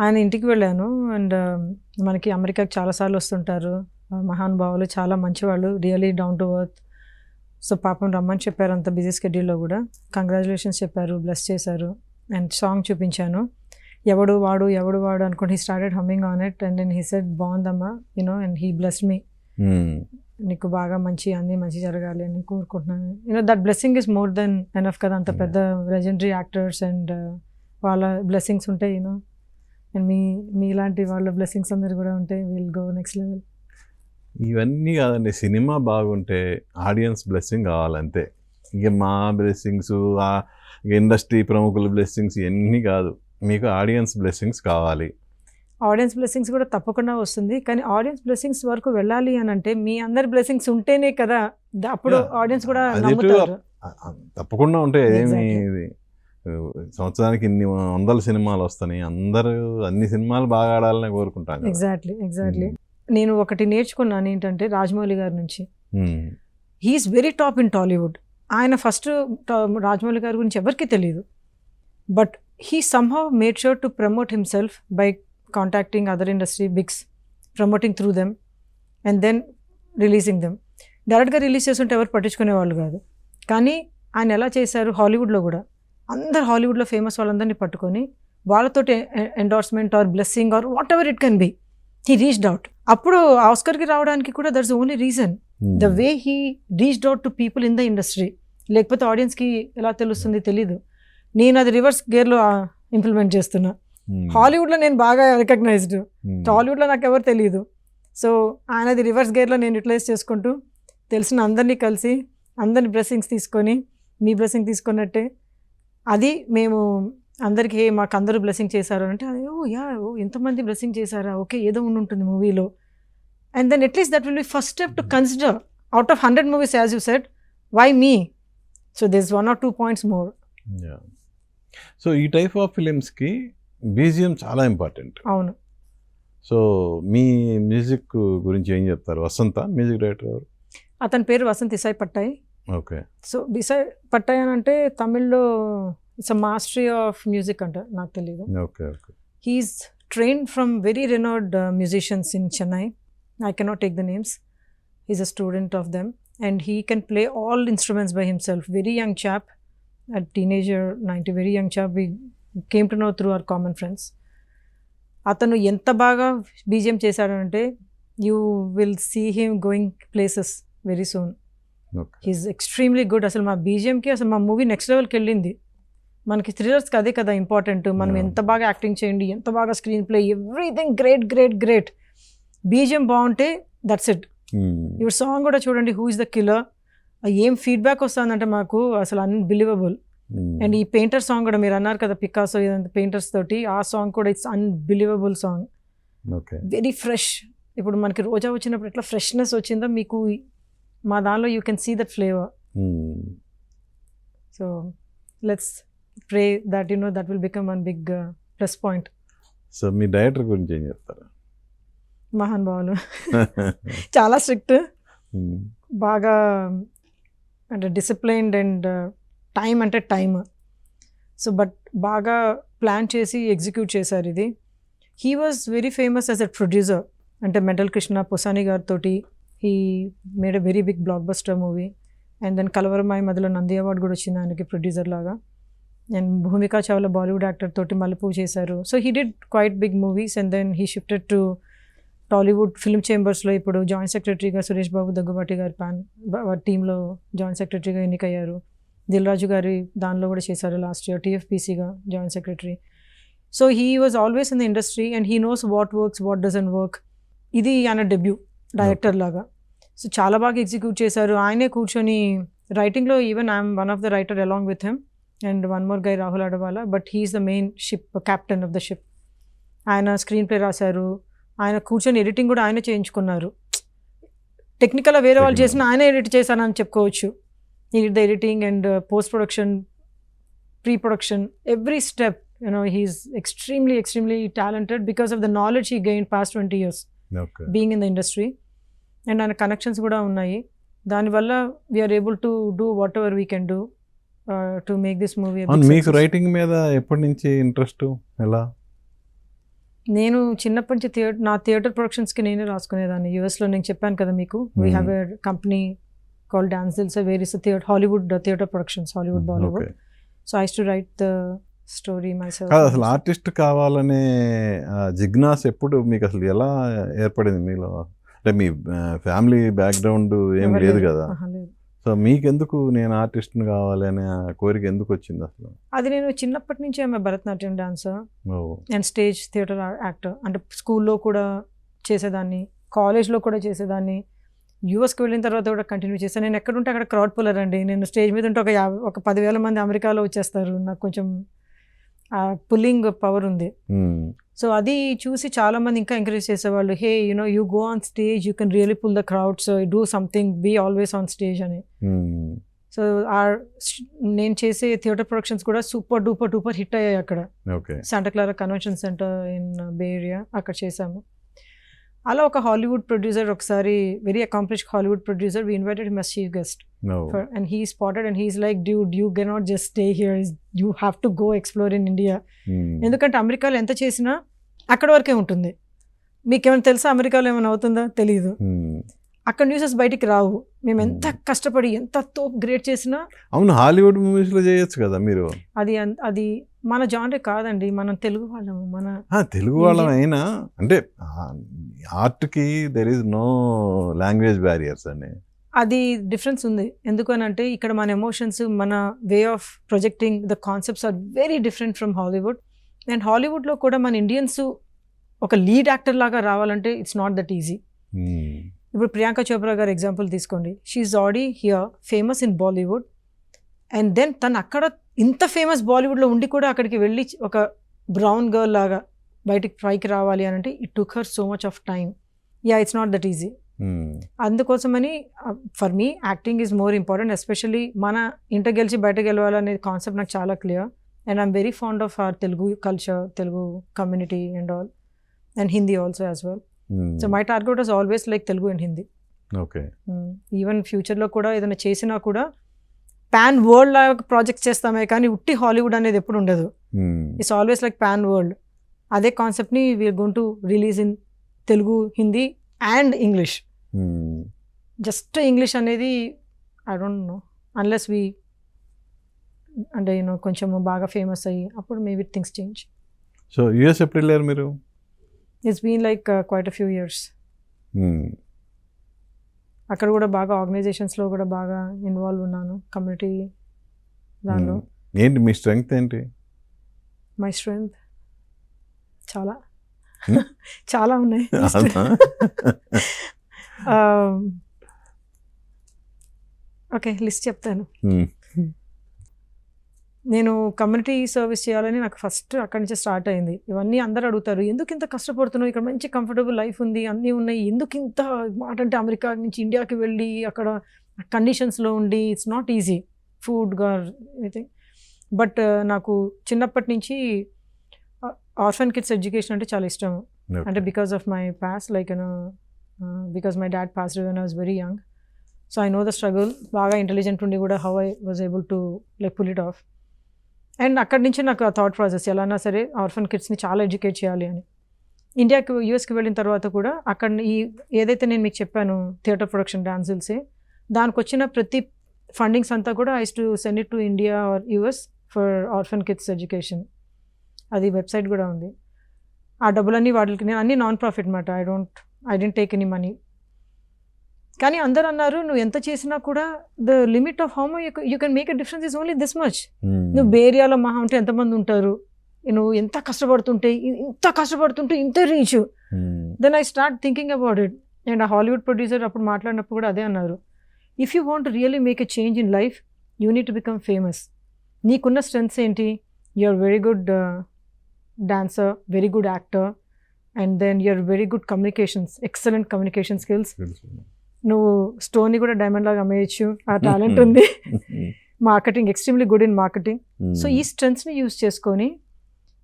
ఆయన ఇంటికి వెళ్ళాను, అండ్ మనకి అమెరికాకి చాలాసార్లు వస్తుంటారు మహానుభావులు, చాలా మంచివాళ్ళు, really down to earth. So పాపం రమ్మని చెప్పారు, అంత బిజీ స్కెడ్యూల్లో కూడా కంగ్రాచులేషన్స్ చెప్పారు, బ్లెస్ చేశారు, అండ్ సాంగ్ చూపించాను. ఎవడు వాడు అనుకుంటే he started humming on it, and then he said బాగుందమ్మా you know, and he blessed me. నీకు బాగా అన్నీ మంచి జరగాలి అని కోరుకుంటున్నాను. You know that blessing is more than enough కదా, అంత పెద్ద లెజెండరీ యాక్టర్స్ అండ్ వాళ్ళ బ్లెస్సింగ్స్ ఉంటాయి యూనో, అండ్ మీ ఇలాంటి వాళ్ళ బ్లెస్సింగ్స్ అందరు కూడా ఉంటాయి, విల్ గో నెక్స్ట్ లెవెల్. ఇవన్నీ కాదండి, సినిమా బాగుంటే ఆడియన్స్ బ్లెస్సింగ్ కావాలంతే. ఇక మా బ్లెస్సింగ్స్, ఇండస్ట్రీ ప్రముఖుల బ్లెస్సింగ్స్ ఇవన్నీ కాదు, మీకు ఆడియన్స్ బ్లెస్సింగ్స్ కావాలి. ఆడియన్స్ బ్లెస్సింగ్స్ కూడా తప్పకుండా వస్తుంది, కానీ ఆడియన్స్ బ్లెస్సింగ్స్ వరకు వెళ్ళాలి అని అంటే మీ అందరి బ్లెస్సింగ్స్ ఉంటేనే కదా, అప్పుడు ఆడియన్స్ కూడా నమ్ముతారు. తప్పకుండా ఉంటాయి, ఏమి ఇది సంవత్సరానికి ఇన్ని 100 సినిమాలు వస్తాయి, అందరూ అన్ని సినిమాలు బాగా ఆడాలని కోరుకుంటాను. ఎగ్జాక్ట్లీ. నేను ఒకటి నేర్చుకున్నాను ఏంటంటే రాజమౌళి గారి నుంచి, he's very top in Tollywood. ఆయన ఫస్ట్ రాజమౌళి గారి గురించి ఎవరికి తెలియదు, but he somehow made sure to promote himself by contacting other industry bigs, promoting through them and then releasing them. డైరెక్ట్గా రిలీజ్ చేస్తుంటే ఎవరు పట్టించుకునే వాళ్ళు కాదు, కానీ ఆయన ఎలా చేశారు హాలీవుడ్లో కూడా, అందరు హాలీవుడ్లో ఫేమస్ వాళ్ళందరినీ పట్టుకొని వాళ్ళతోటి endorsement or blessing or whatever it can be, he reached out. అప్పుడు ఆస్కర్కి రావడానికి కూడా that's only reason, the way he reached out to people in the industry. లేకపోతే ఆడియన్స్కి ఎలా తెలుస్తుంది తెలీదు. నేను అది రివర్స్ గేర్లో ఇంప్లిమెంట్ చేస్తున్నా. హాలీవుడ్లో నేను బాగా రికగ్నైజ్డ్, టాలీవుడ్లో నాకు ఎవరు తెలియదు. సో ఆయనది రివర్స్ గేర్లో నేను యూటిలైజ్ చేసుకుంటూ తెలిసిన అందరినీ కలిసి అందరిని బ్లెస్సింగ్స్ తీసుకొని, మీ బ్లెస్సింగ్ తీసుకున్నట్టే అది మేము అందరికీ మాకు అందరూ బ్లెస్సింగ్ చేశారు అంటే అది ఎంతమంది బ్లెస్సింగ్ చేశారా, ఓకే ఏదో ఉంటుంది మూవీలో. And then at least that will be first step to consider out of 100 movies as you said, why me? So this 1 or 2 points more. So ఈ టైప్ ఆఫ్ ఫిలిమ్స్కి బీజిఎం చాలా ఇంపార్టెంట్. అవును. సో మీ music గురించి ఏం చెప్తారు? వసంత మ్యూజిక్ డైరెక్టర్ ఎవరు? అతని పేరు వసంత్ ఇసాయ్ పట్టాయ్. ఓకే. సో ఇసాయ్ పట్టాయ్ అని అంటే తమిళ్లో it's a mastery of music అంట, నాకు తెలియదు. Okay. He's trained from very renowned musicians in Chennai. I cannot take the names. He's a student of them and he can play all instruments by himself. Very young chap, a teenager, 90, very young chap. We came to know through our common friends. అతను ఎంత బాగా BGM చేశాడంటే you will see him going places very soon. He's extremely good. అసలు మా బీజిఎంకి అసలు మా movie next లెవెల్కి వెళ్ళింది. మనకి థ్రిల్లర్స్కి అదే కదా ఇంపార్టెంట్, మనం ఎంత బాగా యాక్టింగ్ చేయండి, ఎంత బాగా screen play, everything great. BGM బాగుంటే దట్స్ ఇట్. ఇప్పుడు సాంగ్ కూడా చూడండి, హూ ఇస్ ద కిల్లర్, ఏం ఫీడ్బ్యాక్ వస్తుందంటే మాకు అసలు అన్బిలీవబుల్. అండ్ ఈ పెయింటర్ సాంగ్ కూడా మీరు అన్నారు కదా, పికాసో ఇదంతా పెయింటర్స్ తోటి, ఆ సాంగ్ కూడా it's unbelievable song, very fresh. ఇప్పుడు మనకి రోజా వచ్చినప్పుడు ఎట్లా ఫ్రెష్నెస్ వచ్చిందో మీకు మా దానిలో you can see that flavour. So let's pray that you know that will become one big plus point. So మీ డైరెక్టర్ గురించి ఏం చెప్తారు? మహానుభావులు, చాలా స్ట్రిక్ట్, బాగా అంటే డిసిప్లైన్డ్ అండ్ టైం అంటే టైమ్. సో బట్ బాగా ప్లాన్ చేసి ఎగ్జిక్యూట్ చేశారు ఇది. He was very famous as a producer. అంటే మెంటల్ కృష్ణ పొసాని గారితో he made a very big blockbuster movie. And then కలవరమాయి మధ్యలో నంది అవార్డు కూడా వచ్చింది ఆయనకి ప్రొడ్యూసర్ లాగా. And Bhumika Chawla Bollywood actor తోటి మలుపు చేశారు. So he did quite big movies and then he shifted to Tollywood film చేంబర్స్లో. ఇప్పుడు జాయింట్ సెక్రటరీగా సురేష్ బాబు దగ్గుబాటి గారి టీంలో జాయింట్ సెక్రటరీగా ఎన్నికయ్యారు. దిల్ రాజు గారి దానిలో కూడా చేశారు లాస్ట్ ఇయర్ TFPCగా joint secretary. So he was always in the industry and he knows what works, what doesn't work. ఇది ఆయన డెబ్యూ డైరెక్టర్ లాగా. సో చాలా బాగా ఎగ్జిక్యూట్ చేశారు. ఆయనే కూర్చొని రైటింగ్లో even I'm one of the writer along with him and one more guy Rahul Adavala, but he's the main ship captain of the ship. ఆయన స్క్రీన్ ప్లే రాశారు, ఆయన కూర్చొని ఎడిటింగ్ కూడా ఆయన చేయించుకున్నారు. టెక్నికల్గా వేరే వాళ్ళు చేసిన ఆయన ఎడిట్ చేశానని చెప్పుకోవచ్చు. ఈ the editing and post production, pre production, every step, he's extremely talented because of the knowledge he gained past 20 years being in the industry. And ఆయన కనెక్షన్స్ కూడా ఉన్నాయి. దానివల్ల we're able to do whatever we can do to make this movie. మీకు writing మీద ఎప్పటి నుంచి interest? ఎలా? నేను చిన్నప్పటి నుంచి నా థియేటర్ ప్రొడక్షన్స్కి నేనే రాసుకునేదాన్ని. యూఎస్లో నేను చెప్పాను కదా మీకు, we have a company called డాన్సిల్స్, where is Hollywood theatre productions, Hollywood, Bollywood. So I too write the story myself. అసలు ఆర్టిస్ట్ కావాలనే జిజ్ఞాస ఎప్పుడు మీకు అసలు ఎలా ఏర్పడింది మీలో? అంటే మీ ఫ్యామిలీ బ్యాక్గ్రౌండ్ ఏం లేదు కదా, సో మీకెందుకు నేను ఆర్టిస్ట్ని కావాలి అనే కోరిక ఎందుకు వచ్చింది అసలు? అది నేను చిన్నప్పటి నుంచి ఆమె Bharatanatyam dancer and stage theatre actor. అంటే స్కూల్లో కూడా చేసేదాన్ని, కాలేజ్లో కూడా చేసేదాన్ని, యూఎస్కి వెళ్ళిన తర్వాత కూడా కంటిన్యూ చేశాను. నేను ఎక్కడుంటే అక్కడ క్రౌడ్ పుల్లర్ అండి. నేను స్టేజ్ మీద ఉంటే ఒక 10,000 మంది అమెరికాలో వచ్చేస్తారు. నాకు కొంచెం పుల్లింగ్ పవర్ ఉంది. సో అది చూసి చాలా మంది ఇంకా ఎంకరేజ్ చేసేవాళ్ళు, hey you go on stage, you can really pull the crowd, so do something, be always on stage అని. సో నేను చేసే థియేటర్ ప్రొడక్షన్స్ కూడా సూపర్ డూపర్ హిట్ అయ్యాయి అక్కడ. Santa Clara convention center in Bay Area, అక్కడ చేశాము. అలా ఒక హాలీవుడ్ ప్రొడ్యూసర్, ఒకసారి very accomplished Hollywood producer, we invited him as chief guest and he spotted and he's like, dude, you cannot just stay here, you have to go explore in India. ఎందుకంటే అమెరికాలో ఎంత చేసినా అక్కడ వరకే ఉంటుంది. మీకేమైనా తెలుసా అమెరికాలో ఏమైనా అవుతుందా? తెలియదు. అక్కడ న్యూసెస్ బయటికి రావు. మేము ఎంత కష్టపడి ఎంత గ్రేట్ చేసినా. అవును, హాలీవుడ్ మూవీస్లో చేయొచ్చు కదా మీరు. అది మన జానరే కాదండి, మనం తెలుగు వాళ్ళము. తెలుగు వాళ్ళం అయినా అంటే ఆర్ట్కి there is no language barriers అని అది డిఫరెన్స్ ఉంది. ఎందుకనంటే ఇక్కడ మన ఎమోషన్స్, మన way of projecting the concepts are very different from Hollywood. And హాలీవుడ్లో కూడా మన ఇండియన్స్ ఒక లీడ్ యాక్టర్ లాగా రావాలంటే ఇట్స్ నాట్ దట్ ఈజీ. ఇప్పుడు ప్రియాంక చోప్రా గారు ఎగ్జాంపుల్ తీసుకోండి. She's already here famous in Bollywood, and then తను అక్కడ ఇంత ఫేమస్ బాలీవుడ్లో ఉండి కూడా అక్కడికి వెళ్ళి ఒక బ్రౌన్ గర్ల్ లాగా బయటికి పైకి రావాలి అని అంటే it took her so much of time. It's not that easy. అందుకోసమని for me acting is more important. Especially మన ఇంట గెలిచి బయట గెలవాలనే కాన్సెప్ట్ నాకు చాలా clear. And I'm very fond of our Telugu culture, Telugu community and all, and Hindi also as well. So my target was always like Telugu and Hindi. Even ఫ్యూచర్లో కూడా ఏదైనా చేసినా కూడా పాన్ వరల్డ్ లాగా ప్రాజెక్ట్స్ చేస్తామే కానీ ఉట్టి హాలీవుడ్ అనేది ఎప్పుడు ఉండదు. It's always like pan world. అదే కాన్సెప్ట్ని we're going to release in Telugu, Hindi and English. Just English అనేది I don't know, unless we అంటే కొంచెం బాగా ఫేమస్ అయ్యి అప్పుడు maybe things change. So US ఎప్పుడు వెళ్ళారు మీరు? It's been like quite a few years. అక్కడ కూడా బాగా ఆర్గనైజేషన్స్లో కూడా బాగా ఇన్వాల్వ్ ఉన్నాను, కమ్యూనిటీ దానిలో. ఏంటి మీ స్ట్రెంగ్త్ ఏంటి? మై స్ట్రెంగ్త్ చాలా చాలా ఉన్నాయి. ఓకే, లిస్ట్ చెప్తాను. నేను కమ్యూనిటీ సర్వీస్ చేయాలని నాకు ఫస్ట్ అక్కడి నుంచి స్టార్ట్ అయింది. ఇవన్నీ అందరూ అడుగుతారు, ఎందుకు ఇంత కష్టపడుతున్నావు, ఇక్కడ మంచి కంఫర్టబుల్ లైఫ్ ఉంది, అన్నీ ఉన్నాయి, ఎందుకు ఇంత మాట అంటే అమెరికా నుంచి ఇండియాకి వెళ్ళి అక్కడ కండిషన్స్లో ఉండి ఇట్స్ నాట్ ఈజీ, ఫుడ్ గార్ ఎనీథింగ్. బట్ నాకు చిన్నప్పటి నుంచి ఆర్ఫన్ కిడ్స్ ఎడ్యుకేషన్ అంటే చాలా ఇష్టం. అంటే because of my past, like because my dad passed when I was very young. So I know the struggle. బాగా ఇంటెలిజెంట్ ఉండి కూడా how I was able to like pull it off. And అక్కడి నుంచి నాకు ఆ థాట్ ప్రాసెస్ ఎలానా సరే orphan కిడ్స్ని చాలా educate చేయాలి అని. ఇండియాకి యూఎస్కి వెళ్ళిన తర్వాత కూడా అక్కడ ఏదైతే నేను మీకు చెప్పాను థియేటర్ ప్రొడక్షన్ డాన్సిల్సే, దానికి వచ్చిన ప్రతి ఫండింగ్స్ అంతా కూడా I to send it to India or US for orphan kids education. అది వెబ్సైట్ కూడా ఉంది. ఆ డబ్బులన్నీ వాటికి నేను అన్ని నాన్ ప్రాఫిట్ మాట. I didn't take any money. కానీ అందరు అన్నారు, నువ్వు ఎంత చేసినా కూడా the limit of how much you can make a difference is only this much. నువ్వు బే ఏరియాలో మహా ఉంటే ఎంతమంది ఉంటారు, నువ్వు ఎంత కష్టపడుతుంటే ఇంత reach. Then I start thinking about it. And ఆ హాలీవుడ్ ప్రొడ్యూసర్ అప్పుడు మాట్లాడినప్పుడు కూడా అదే అన్నారు, if you want really make a change in life you need to become famous. నీకున్న స్ట్రెంగ్స్ ఏంటి? You are very good dancer, very good actor, and then you are very good communications, excellent communication skills. నువ్వు స్టోన్ని కూడా diamond లాగా అమ్మేయచ్చు, ఆ talent ఉంది. Marketing, extremely good in marketing. So ఈ స్ట్రెంగ్స్ని యూజ్ చేసుకొని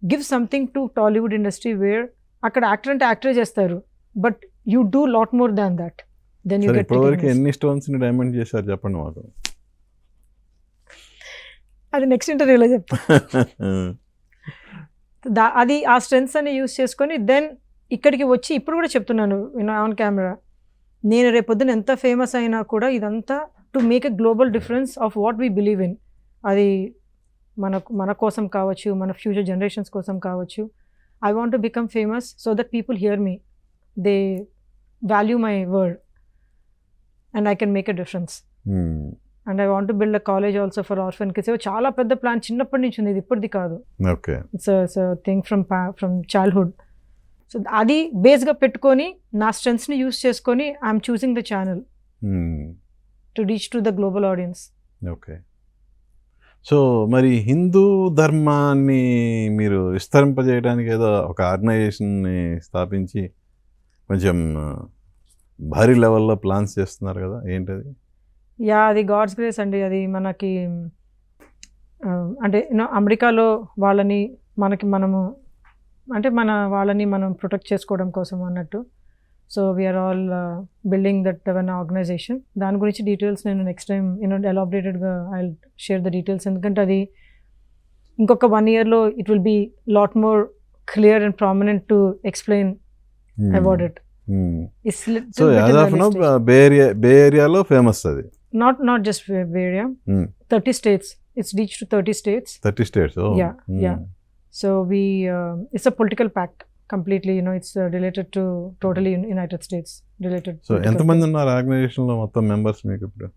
give something to Tollywood industry where అక్కడ యాక్టర్ అంటే యాక్టరే చేస్తారు, but you do lot more than that. Then you get. ఇప్పటివరకు ఎన్ని స్టోన్స్ని డైమండ్ చేశారు చెప్పండి మాకు. అది నెక్స్ట్ ఇంటర్వ్యూలో చెప్తా. అది ఆ స్ట్రెంగ్స్ అని యూజ్ చేసుకొని దెన్ ఇక్కడికి వచ్చి ఇప్పుడు కూడా చెప్తున్నాను ఆన్ కెమెరా, నేను రేపొద్దున ఎంత ఫేమస్ అయినా కూడా ఇదంతా to make a global difference of what we believe in. అది మన కోసం కావచ్చు, మన ఫ్యూచర్ జనరేషన్స్ కోసం కావచ్చు. I want to become famous so that people here me, they value my word and I can make a difference. And I want to build a college also for orphan kids. చాలా పెద్ద plan, చిన్నప్పటి నుంచి ఉంది, ఇది ఇప్పటిది కాదు. Okay, it's thing from childhood. So అది బేస్గా పెట్టుకొని నా స్ట్రెంగ్స్ని యూస్ చేసుకొని I'm choosing the channel to reach to the global audience. Okay. So మరి హిందూ ధర్మాన్ని మీరు విస్తరింపజేయడానికి ఏదో ఒక ఆర్గనైజేషన్ని స్థాపించి కొంచెం భారీ లెవెల్లో ప్లాన్స్ చేస్తున్నారు కదా, ఏంటది? యా, అది గాడ్స్ గ్రేస్ అండి. అది మనకి అంటే అమెరికాలో వాళ్ళని వాళ్ళని మనం ప్రొటెక్ట్ చేసుకోవడం కోసం అన్నట్టు. So we're all building that one organisation. దాని గురించి డీటెయిల్స్ నేను నెక్స్ట్ టైం ఎలాబరేటెడ్గా ఐ షేర్ ద డీటెయిల్స్. ఎందుకంటే అది ఇంకొక 1 yearలో it will be lot more clear and prominent to explain about it. So as of now bay ఏరియాలో famous అది. Not just Bay Area, 30 states. It's reached to 30 states. 30 states. Oh. Yeah. So it's a political pact completely. It's related to totally United States related. So ఎంతమంది ఉన్నారు organisation లో మొత్తం members మీకు ఇప్పుడు?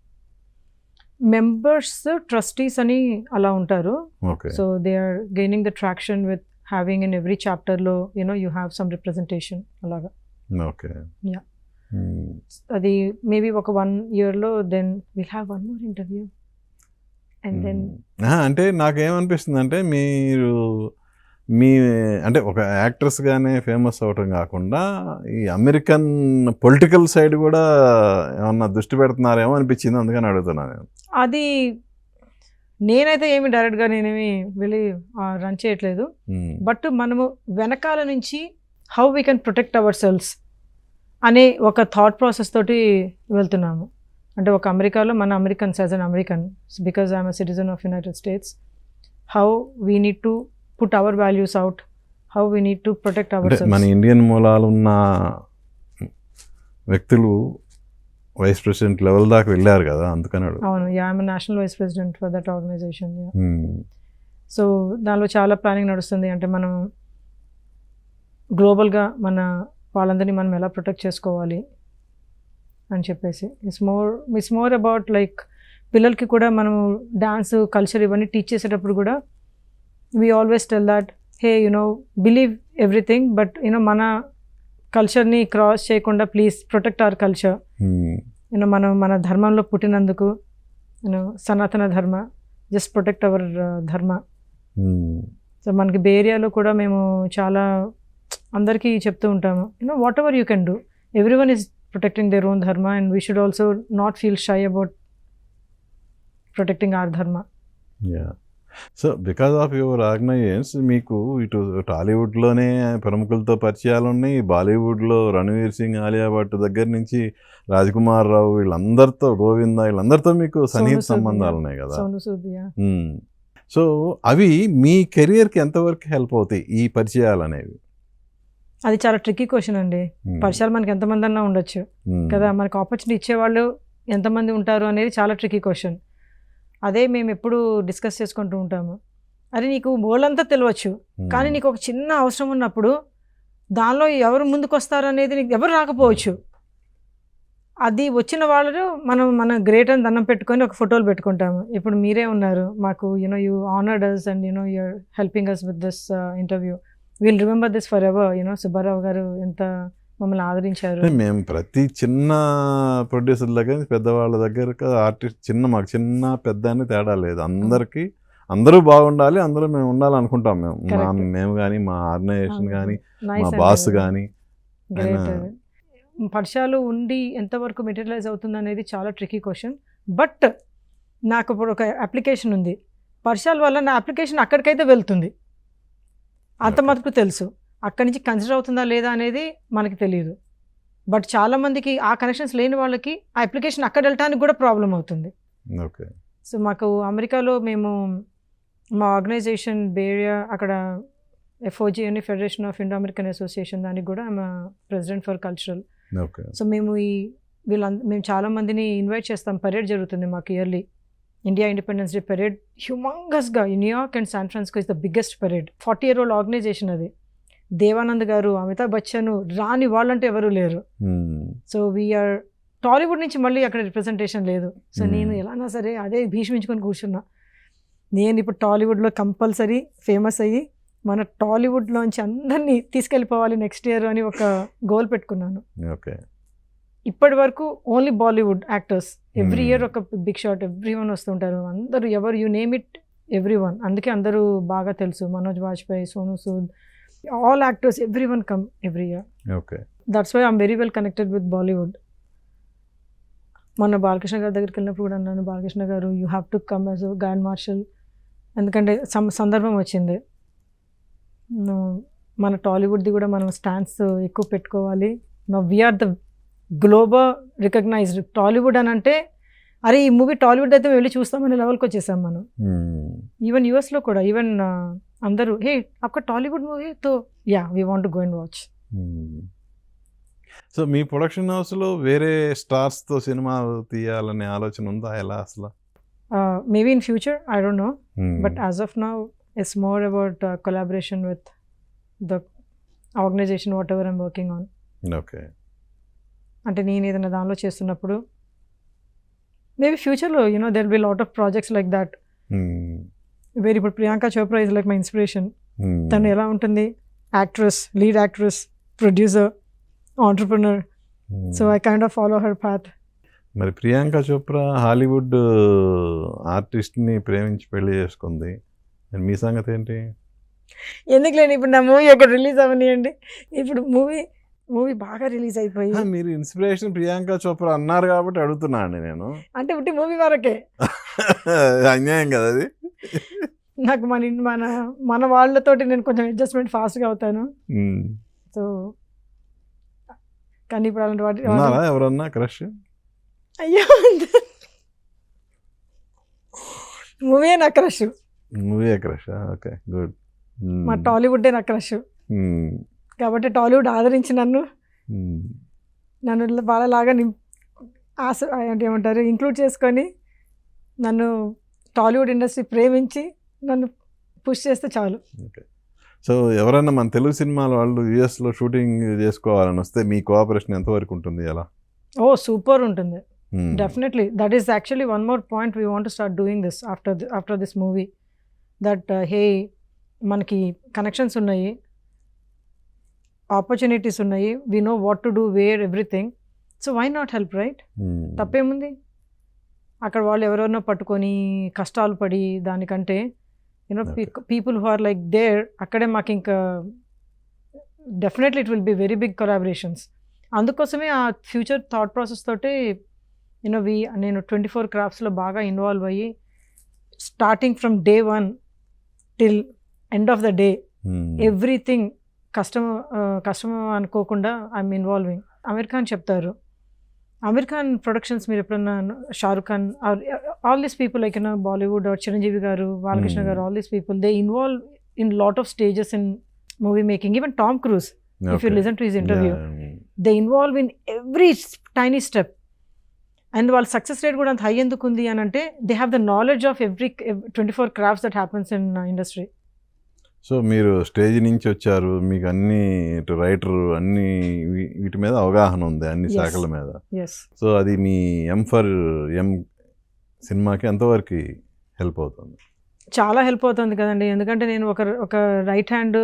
Members trustees అని అలా ఉంటారు. Okay. So they are gaining the traction with having in every chapter lo you have some representation అలాగా. Okay. Yeah. అది మేబీ ఒక 1 yearలో then will have 1 more interview and then. అంటే నాకేమనిపిస్తుంది అంటే మీ అంటే ఒక యాక్ట్రెస్గానే ఫేమస్ అవటం కాకుండా ఈ అమెరికన్ పొలిటికల్ సైడ్ కూడా ఏమన్నా దృష్టి పెడుతున్నారేమో అనిపించింది, అందుకని అడుగుతున్నాను నేను. అది నేనైతే ఏమి డైరెక్ట్గా నేనేమి వెళ్ళి రన్ చేయట్లేదు, బట్ మనము వెనకాల నుంచి how we can protect our cells అనే ఒక థాట్ ప్రాసెస్ తోటి వెళ్తున్నాము. అంటే ఒక అమెరికాలో మన Americans as an American, because I'm a citizen of United states, how we need to put our values out, how we need to protect our cells. మన Indian మూలాలు ఉన్న వ్యక్తులు వైస్ ప్రెసిడెంట్ లెవెల్ దాకా వెళ్ళారు కదా, అందుకని. అవును, I'm national vice president for that organisation. So దానిలో చాలా ప్లానింగ్ నడుస్తుంది. అంటే మనం గ్లోబల్గా మన వాళ్ళందరినీ మనం ఎలా ప్రొటెక్ట్ చేసుకోవాలి అని చెప్పేసి ఇట్స్ మోర్ అబౌట్ లైక్ పిల్లలకి కూడా మనము డాన్స్ కల్చర్ ఇవన్నీ టీచ్ చేసేటప్పుడు కూడా we always tell that hey believe everything but మన కల్చర్ని క్రాస్ చేయకుండా ప్లీజ్ ప్రొటెక్ట్ అవర్ కల్చర్. మనం మన ధర్మంలో పుట్టినందుకు Sanatana Dharma, just protect our dharma. So మనకి బే ఏరియాలో కూడా మేము చాలా అందరికీ చెప్తూ ఉంటాము, whatever you can do, everyone is protecting their own dharma and we should also not feel shy about protecting our dharma. So because of your organisations మీకు ఇటు టాలీవుడ్లోనే ప్రముఖులతో పరిచయాలు ఉన్నాయి, బాలీవుడ్లో రణవీర్ సింగ్, ఆలియా భట్ దగ్గర నుంచి రాజ్కుమార్ రావు, వీళ్ళందరితో, గోవిందా, వీళ్ళందరితో మీకు సన్నిహిత సంబంధాలు ఉన్నాయి కదా. సో అవి మీ కెరియర్కి ఎంతవరకు హెల్ప్ అవుతాయి ఈ పరిచయాలు అనేవి? అది చాలా ట్రిక్కీ క్వశ్చన్ అండి. పరిచయాలు మనకి ఎంతమంది అన్నా ఉండొచ్చు కదా, మనకు ఆపర్చునిటీ ఇచ్చేవాళ్ళు ఎంతమంది ఉంటారు అనేది చాలా ట్రిక్కీ క్వశ్చన్. అదే మేము ఎప్పుడు డిస్కస్ చేసుకుంటూ ఉంటాము. అది నీకు వాళ్ళంతా తెలియచ్చు, కానీ నీకు ఒక చిన్న అవసరం ఉన్నప్పుడు దానిలో ఎవరు ముందుకు వస్తారు అనేది నీకు ఎవరు రాకపోవచ్చు. అది వచ్చిన వాళ్ళు మన గ్రేట్ అని దండం పెట్టుకొని ఒక ఫోటోలు పెట్టుకుంటాము. ఇప్పుడు మీరే ఉన్నారు మాకు, you honoured us and you're helping us with this interview. Will remember this forever. Subbarao garu ఎంత మమ్మల్ని ఆదరించారు. మేము ప్రతి చిన్న ప్రొడ్యూసర్ దగ్గర పెద్దవాళ్ళ దగ్గర ఆర్టిస్ట్ మాకు చిన్న పెద్ద అని తేడా లేదు. అందరూ బాగుండాలి, అందరూ మేము ఉండాలనుకుంటాం. మేము కానీ మా ఆర్గనైజేషన్ కానీ మా బాస్ కానీ. వర్షాలు ఉండి ఎంతవరకు మెటీరియలైజ్ అవుతుంది అనేది చాలా ట్రికీ క్వశ్చన్. బట్ నాకు ఇప్పుడు ఒక అప్లికేషన్ ఉంది, వర్షాల వల్ల నా అప్లికేషన్ అక్కడికైతే వెళ్తుంది, అంత మటుకు తెలుసు. అక్కడి నుంచి కన్సిడర్ అవుతుందా లేదా అనేది మనకి తెలియదు. బట్ చాలామందికి ఆ కనెక్షన్స్ లేని వాళ్ళకి ఆ అప్లికేషన్ అక్కడ వెళ్ళటానికి కూడా ప్రాబ్లం అవుతుంది. ఓకే. సో మాకు అమెరికాలో మేము మా ఆర్గనైజేషన్ బేరియా అక్కడ FOG అని federation of Indo American association, దానికి కూడా I'm president for cultural. So మేము మేము చాలామందిని ఇన్వైట్ చేస్తాం. పరేడ్ జరుగుతుంది మాకు yearly, India independence day parade హ్యూమంగస్గా. New York and San Francisco is the biggest parade. 40-year-old organisation అది. దేవానంద్ గారు, అమితాబ్ బచ్చన్, రాని వాళ్ళంటే ఎవరు లేరు. సో వీఆర్ టాలీవుడ్ నుంచి మళ్ళీ అక్కడ రిప్రజెంటేషన్ లేదు. సో నేను ఎలానా సరే అదే భీష్మించుకొని కూర్చున్నా. నేను ఇప్పుడు టాలీవుడ్లో కంపల్సరీ ఫేమస్ అయ్యి మన టాలీవుడ్లోంచి అందరినీ తీసుకెళ్ళిపోవాలి నెక్స్ట్ ఇయర్ అని ఒక గోల్ పెట్టుకున్నాను. ఓకే. ఇప్పటి వరకు only Bollywood actors, every year ఒక బిగ్ షాట్, ఎవ్రీ వన్ వస్తుంటారు. అందరూ ఎవరు, you name it, every one. అందుకే అందరూ బాగా తెలుసు. Manoj Vajpayee, Sonu Sood, all actors, everyone come every year. Okay. That's why I'm very well connected with Bollywood. మన బాలకృష్ణ గారి దగ్గరికి వెళ్ళినప్పుడు కూడా అన్నాను, Balakrishna garu you have to come as grand marshal. ఎందుకంటే సందర్భం వచ్చింది, మన టాలీవుడ్ది కూడా మనం స్టాండ్స్ ఎక్కువ పెట్టుకోవాలి. We're the global recognised Tollywood అని అంటే, అరే ఈ మూవీ టాలీవుడ్ అయితే వెళ్ళి చూస్తామనే లెవెల్కి వచ్చేసాం మనం. ఈవెన్ యూఎస్లో కూడా ఈవెన్ అందరూ హే आपका టాలీవుడ్ మూవీ తో yeah we want to go and watch. So మీ ప్రొడక్షన్ హౌస్లో వేరే స్టార్స్తో సినిమా తీయాలనే ఆలోచన ఉందా ఎలా అసలు? Maybe in future, I don't know, but as of now it's more about collaboration with the organisation whatever I'm working on. Okay. అంటే నేను ఏదైనా దానిలో చేస్తున్నప్పుడు మేబీ ఫ్యూచర్లో there will be lot of projects like that. వేరే ఇప్పుడు Priyanka Chopra is like my inspiration. తను ఎలా ఉంటుంది, actress, lead actress, producer, entrepreneur. So I kind of follow her path. మరి ప్రియాంక చోప్రా హాలీవుడ్ ఆర్టిస్ట్ని ప్రేమించి పెళ్లి చేసుకుంది, మీ సంగతి ఏంటి? ఎందుకు లేని ఇప్పుడు నా మూవీ ఒకటి రిలీజ్ అవనియండి. ఇప్పుడు మూవీ బాగా రిలీజ్ అయిపోయి మీరు ఇన్స్పిరేషన్ ప్రియాంక చోప్రా అన్నారు కాబట్టి అడుగుతున్నాను నేను. అంటే ఒకటి మూవీ వరకే అన్యాయం కదా అది. నాకు మన వాళ్ళతోటి నేను కొంచెం అడ్జస్ట్మెంట్ ఫాస్ట్గా అవుతాను. సో కానీ ఇప్పుడు అలాంటి వాటి ఎవరన్నా క్రష్? అయ్యో, మూవీయే నా క్రష్. మూవీయే క్రష్. Okay, good. మా టాలీవుడ్డే నా క్రష్. కాబట్టి టాలీవుడ్ ఆదరించి నన్ను వాళ్ళలాగా ఆశ ఏమంటారు ఇంక్లూడ్ చేసుకొని నన్ను టాలీవుడ్ ఇండస్ట్రీ ప్రేమించి నన్ను పుష్ చేస్తే చాలు. ఓకే. సో ఎవరైనా మన తెలుగు సినిమాల వాళ్ళు యూఎస్లో షూటింగ్ చేసుకోవాలని వస్తే మీ కోఆపరేషన్ ఎంతవరకు ఉంటుంది? ఎలా? ఓ సూపర్ ఉంటుంది, definitely. That is actually one more point we want to start doing this after this movie. That hey మనకి కనెక్షన్స్ ఉన్నాయి, ఆపర్చునిటీస్ ఉన్నాయి, we know what to do, where, everything. So why not help, right? తప్పేముంది? అక్కడ వాళ్ళు ఎవరెవరినో పట్టుకొని కష్టాలు పడి దానికంటే people who are like there, అక్కడే మాకు ఇంకా definitely it will be very big collaborations. అందుకోసమే ఆ ఫ్యూచర్ థాట్ ప్రాసెస్ తోటి నేను 24 క్రాఫ్ట్స్లో బాగా ఇన్వాల్వ్ అయ్యి starting from day 1 till end of the day everything కష్టం అనుకోకుండా ఐఎమ్ ఇన్వాల్వింగ్. అమీర్ ఖాన్ చెప్తారు, అమీర్ ఖాన్ ప్రొడక్షన్స్ మీరు ఎప్పుడన్నా, Shahrukh Khan, all these people like Bollywood, Chiranjeevi గారు, బాలకృష్ణ గారు, all these people they involve in lot of stages in movie making. Even Tom cruise, if you listen to his interview, they involve in every tiny step. And వాళ్ళ success rate కూడా అంత high ఎందుకు ఉంది అని అంటే they have the knowledge of every 24 crafts that happens in industry. So మీరు stage నుంచి వచ్చారు, మీకు అన్ని ఇటు రైటర్ అన్ని వీటి మీద అవగాహన ఉంది, అన్ని Yes. శాఖల మీద. ఎస్. సో అది మీ M సినిమాకి ఎంతవరకు హెల్ప్ అవుతుంది? చాలా హెల్ప్ అవుతుంది కదండి, ఎందుకంటే నేను ఒక రైట్ హ్యాండ్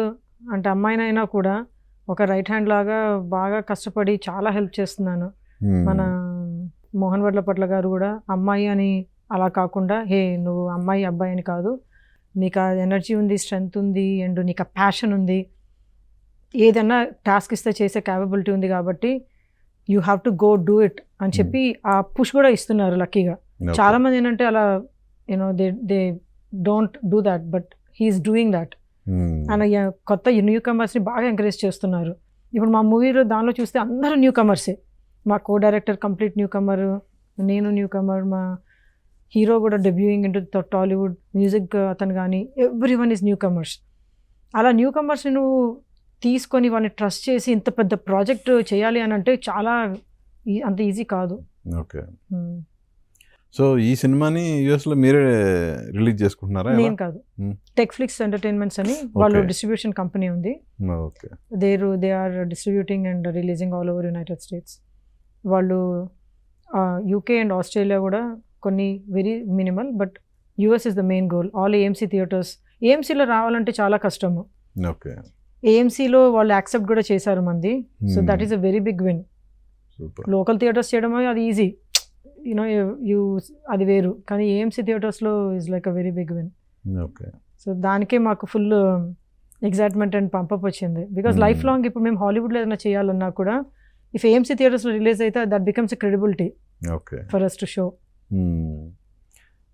అంటే అమ్మాయినైనా కూడా ఒక రైట్ హ్యాండ్ లాగా బాగా కష్టపడి చాలా హెల్ప్ చేస్తున్నాను. మన మోహన్ వడ్లపట్ల గారు కూడా అమ్మాయి అని అలా కాకుండా, హే నువ్వు అమ్మాయి అబ్బాయి అని కాదు, నీకు ఆ ఎనర్జీ ఉంది, స్ట్రెంగ్త్ ఉంది, అండ్ నీకు ఆ ప్యాషన్ ఉంది, ఏదన్నా టాస్క్ ఇస్తే చేసే క్యాపబిలిటీ ఉంది, కాబట్టి you have to go do it అని చెప్పి ఆ పుష్ కూడా ఇస్తున్నారు లక్కీగా. చాలా మంది ఏంటంటే అలా you know they don't do that, but he's doing that. ఆయన కొత్త న్యూ కమర్స్ని బాగా ఎంకరేజ్ చేస్తున్నారు. ఇప్పుడు మా మూవీలో దానిలో చూస్తే అందరూ న్యూ కమర్సే. మా co director complete newcomer, నేను న్యూ కమర్, మా హీరో కూడా డెబ్యూయింగ్ ఇంటూ టాలీవుడ్, మ్యూజిక్ అతను కానీ everyone is newcomers. అలా న్యూ కమర్స్ని నువ్వు తీసుకొని వాళ్ళని ట్రస్ట్ చేసి ఇంత పెద్ద ప్రాజెక్ట్ చేయాలి అని అంటే చాలా అంత ఈజీ కాదు. ఓకే. సో ఈ సినిమాని యూఎస్లో మీరే రిలీజ్ చేసుకుంటున్నారా? నేను కాదు, టెక్ఫ్లిక్స్ ఎంటర్టైన్మెంట్స్ అని వాళ్ళు డిస్ట్రిబ్యూషన్ కంపెనీ ఉంది. Okay. They are distributing and releasing all over United States. వాళ్ళు యూకే అండ్ ఆస్ట్రేలియా కూడా కొన్ని very minimal, but US is the main goal. All AMC theatres, ఏఎంసీలో రావాలంటే చాలా కష్టము. ఓకే. ఏఎంసీలో వాళ్ళు యాక్సెప్ట్ కూడా చేశారు మంది. So that is a very big win. Local theatres చేయడం అది ఈజీ, యూనో యూ అది వేరు, కానీ ఏఎంసీ థియేటర్స్లో is like a very big win. Okay. So దానికే మాకు ఫుల్ ఎగ్జైట్మెంట్ అండ్ పంపప్ వచ్చింది. బికాస్ లైఫ్ లాంగ్ ఇప్పుడు మేము హాలీవుడ్లో ఏదైనా చేయాలన్నా కూడా ఇఫ్ ఏఎంసీ థియేటర్స్లో రిలీజ్ అయితే that becomes a credibility for us to show.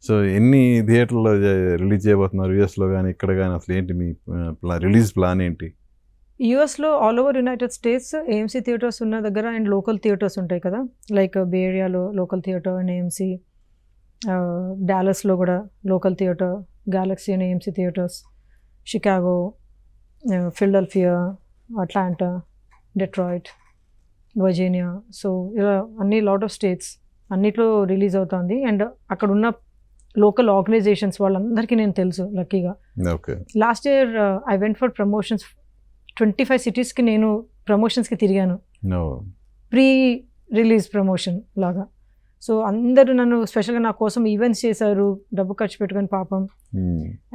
So ఎన్ని థియేటర్లో రిలీజ్ చేయబోతున్నారు యూఎస్లో కానీ ఇక్కడ కానీ? అసలు ఏంటి మీ రిలీజ్ ప్లాన్ ఏంటి? యూఎస్లో all over United states AMC theatres ఉన్న దగ్గర అండ్ లోకల్ థియేటర్స్ ఉంటాయి కదా, లైక్ బే ఏరియాలో లోకల్ థియేటర్ అండ్ ఏఎంసీ, డాలస్లో కూడా local theatre Galaxy and AMC theatres, Chicago, Philadelphia, Atlanta, Detroit, Virginia. So ఇలా అన్ని లాట్ ఆఫ్ స్టేట్స్ అన్నిట్లో రిలీజ్ అవుతుంది. అండ్ అక్కడ ఉన్న లోకల్ ఆర్గనైజేషన్స్ వాళ్ళందరికీ నేను తెలుసు లక్కీగా. Last year I went for promotions 25 సిటీస్కి నేను ప్రమోషన్స్కి తిరిగాను, ప్రీ రిలీజ్ ప్రమోషన్ లాగా. సో అందరూ నన్ను స్పెషల్గా నా కోసం ఈవెంట్స్ చేశారు, డబ్బు ఖర్చు పెట్టుకొని పాపం,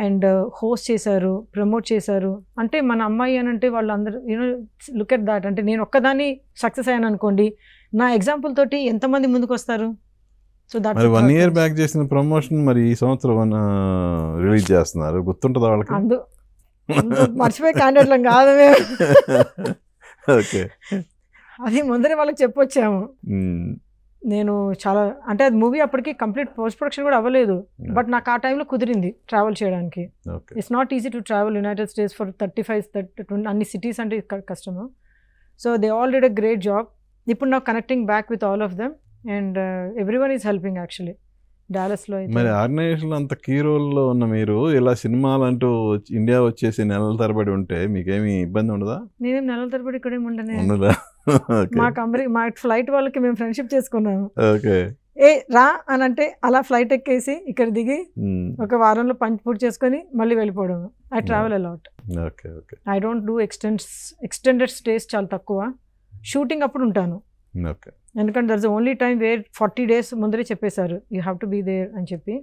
అండ్ హోస్ట్ చేశారు, ప్రమోట్ చేశారు. అంటే మన అమ్మాయి అని అంటే వాళ్ళందరూ యూనో లుక్ ఎట్ దాట్. అంటే నేను ఒక్కదాన్ని సక్సెస్ అయ్యాను అనుకోండి, నా ఎగ్జాంపుల్ తోటి ఎంతమంది ముందుకు వస్తారు. సో దట్ 1 year బ్యాక్ చేసిన ప్రమోషన్ మరి ఈ సంవత్సరం రిలీజ్ చేస్తున్నారు, గుర్తుంటుందా వాళ్ళకి? మర్చిపోయి క్యాండిడేట్లం కాదు మేము. ఓకే. అది ముందరే వాళ్ళకి చెప్పొచ్చాము. నేను చాలా అంటే అది మూవీ అప్పటికి కంప్లీట్ పోస్ట్ ప్రొడక్షన్ కూడా అవ్వలేదు, బట్ నాకు ఆ టైంలో కుదిరింది ట్రావెల్ చేయడానికి. It's not easy to travel United States for 35 అన్ని సిటీస్ అంటే కష్టము. So they all did a great job. ఇప్పుడు నాకు connecting back with all of them and everyone is helping actually. డాలస్లో మరి ఆర్గనైజేషన్లో అంత కీ రోల్లో ఉన్న మీరు ఇలా సినిమాలు అంటూ ఇండియా వచ్చేసి నెలల తరబడి ఉంటే మీకేమి ఇబ్బంది ఉండదా? నేనేం నెలల తరబడి ఇక్కడేమి ఉండనే. మాకు మా ఫ్లైట్ వాళ్ళకి మేము ఫ్రెండ్షిప్ చేసుకున్నాము. ఓకే. ఏ రా అని అంటే అలా ఫ్లైట్ ఎక్కేసి ఇక్కడ దిగి ఒక వారంలో పూర్తి చేసుకొని మళ్ళీ వెళ్ళిపోవడం. I travel a lot. Okay. Okay. I don't do extended stays చాలా తక్కువ. షూటింగ్ అప్పుడు ఉంటాను, ఓకే. ఎందుకంటే that's the only time where 40 days ముందరే చెప్పేశారు you have to be there అని చెప్పి.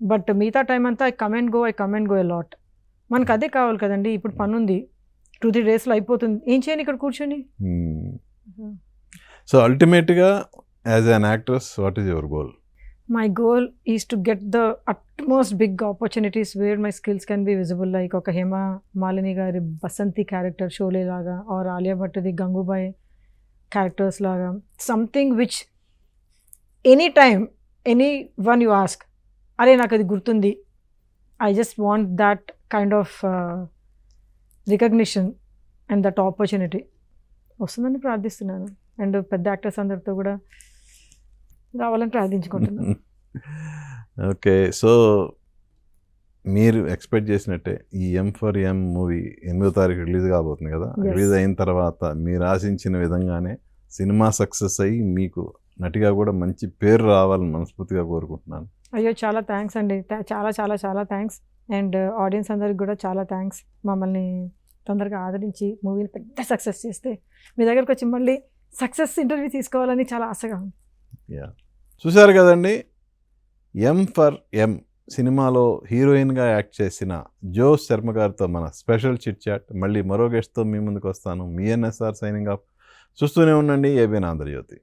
బట్ మిగతా టైం అంతా I come and go a lot. మనకు అదే కావాలి కదండి. ఇప్పుడు పని ఉంది, 2-3 daysలో అయిపోతుంది, ఏం చేయను ఇక్కడ కూర్చొని. సో అల్టిమేట్గా as an actress what is your goal? My goal is to get the utmost big opportunities where my skills can be visible. Like ఒక హేమ మాలిని గారి బసంతి క్యారెక్టర్ షోలే లాగా, ఆర్ ఆలియా భట్ది గంగూబాయ్ క్యారెక్టర్స్ లాగా, something which any time anyone you ask, అరే నాకు అది గుర్తుంది, I just want that kind of recognition and that opportunity వస్తుందని ప్రార్థిస్తున్నాను. అండ్ పెద్ద యాక్టర్స్ అందరితో కూడా రావాలని ప్రార్థించుకుంటున్నాను. ఓకే. సో మీరు ఎక్స్పెక్ట్ చేసినట్టే ఈ M మూవీ 8వ తారీఖు రిలీజ్ కాబోతుంది కదా. రిలీజ్ అయిన తర్వాత మీరు ఆశించిన విధంగానే సినిమా సక్సెస్ అయ్యి మీకు నటిగా కూడా మంచి పేరు రావాలని మనస్ఫూర్తిగా కోరుకుంటున్నాను. అయ్యో చాలా థ్యాంక్స్ అండి, చాలా చాలా చాలా థ్యాంక్స్. అండ్ ఆడియన్స్ అందరికి కూడా చాలా థ్యాంక్స్. మమ్మల్ని తొందరగా ఆదరించి మూవీని పెద్ద సక్సెస్ చేస్తే మీ దగ్గరకు వచ్చి మళ్ళీ సక్సెస్ ఇంటర్వ్యూ తీసుకోవాలని చాలా ఆశగా ఉంది. యా, చూశారు కదండి, ఎం ఫర్ ఎం సినిమాలో హీరోయిన్గా యాక్ట్ చేసిన జో శర్మ గారితో మన స్పెషల్ చిట్ చాట్. మళ్ళీ మరో గెస్ట్తో మీ ముందుకు వస్తాను. మీ ఎన్ఎస్ఆర్ సైనింగ్ ఆఫ్. చూస్తూనే ఉండండి ఏబిఎన్ ఆంధ్రజ్యోతి.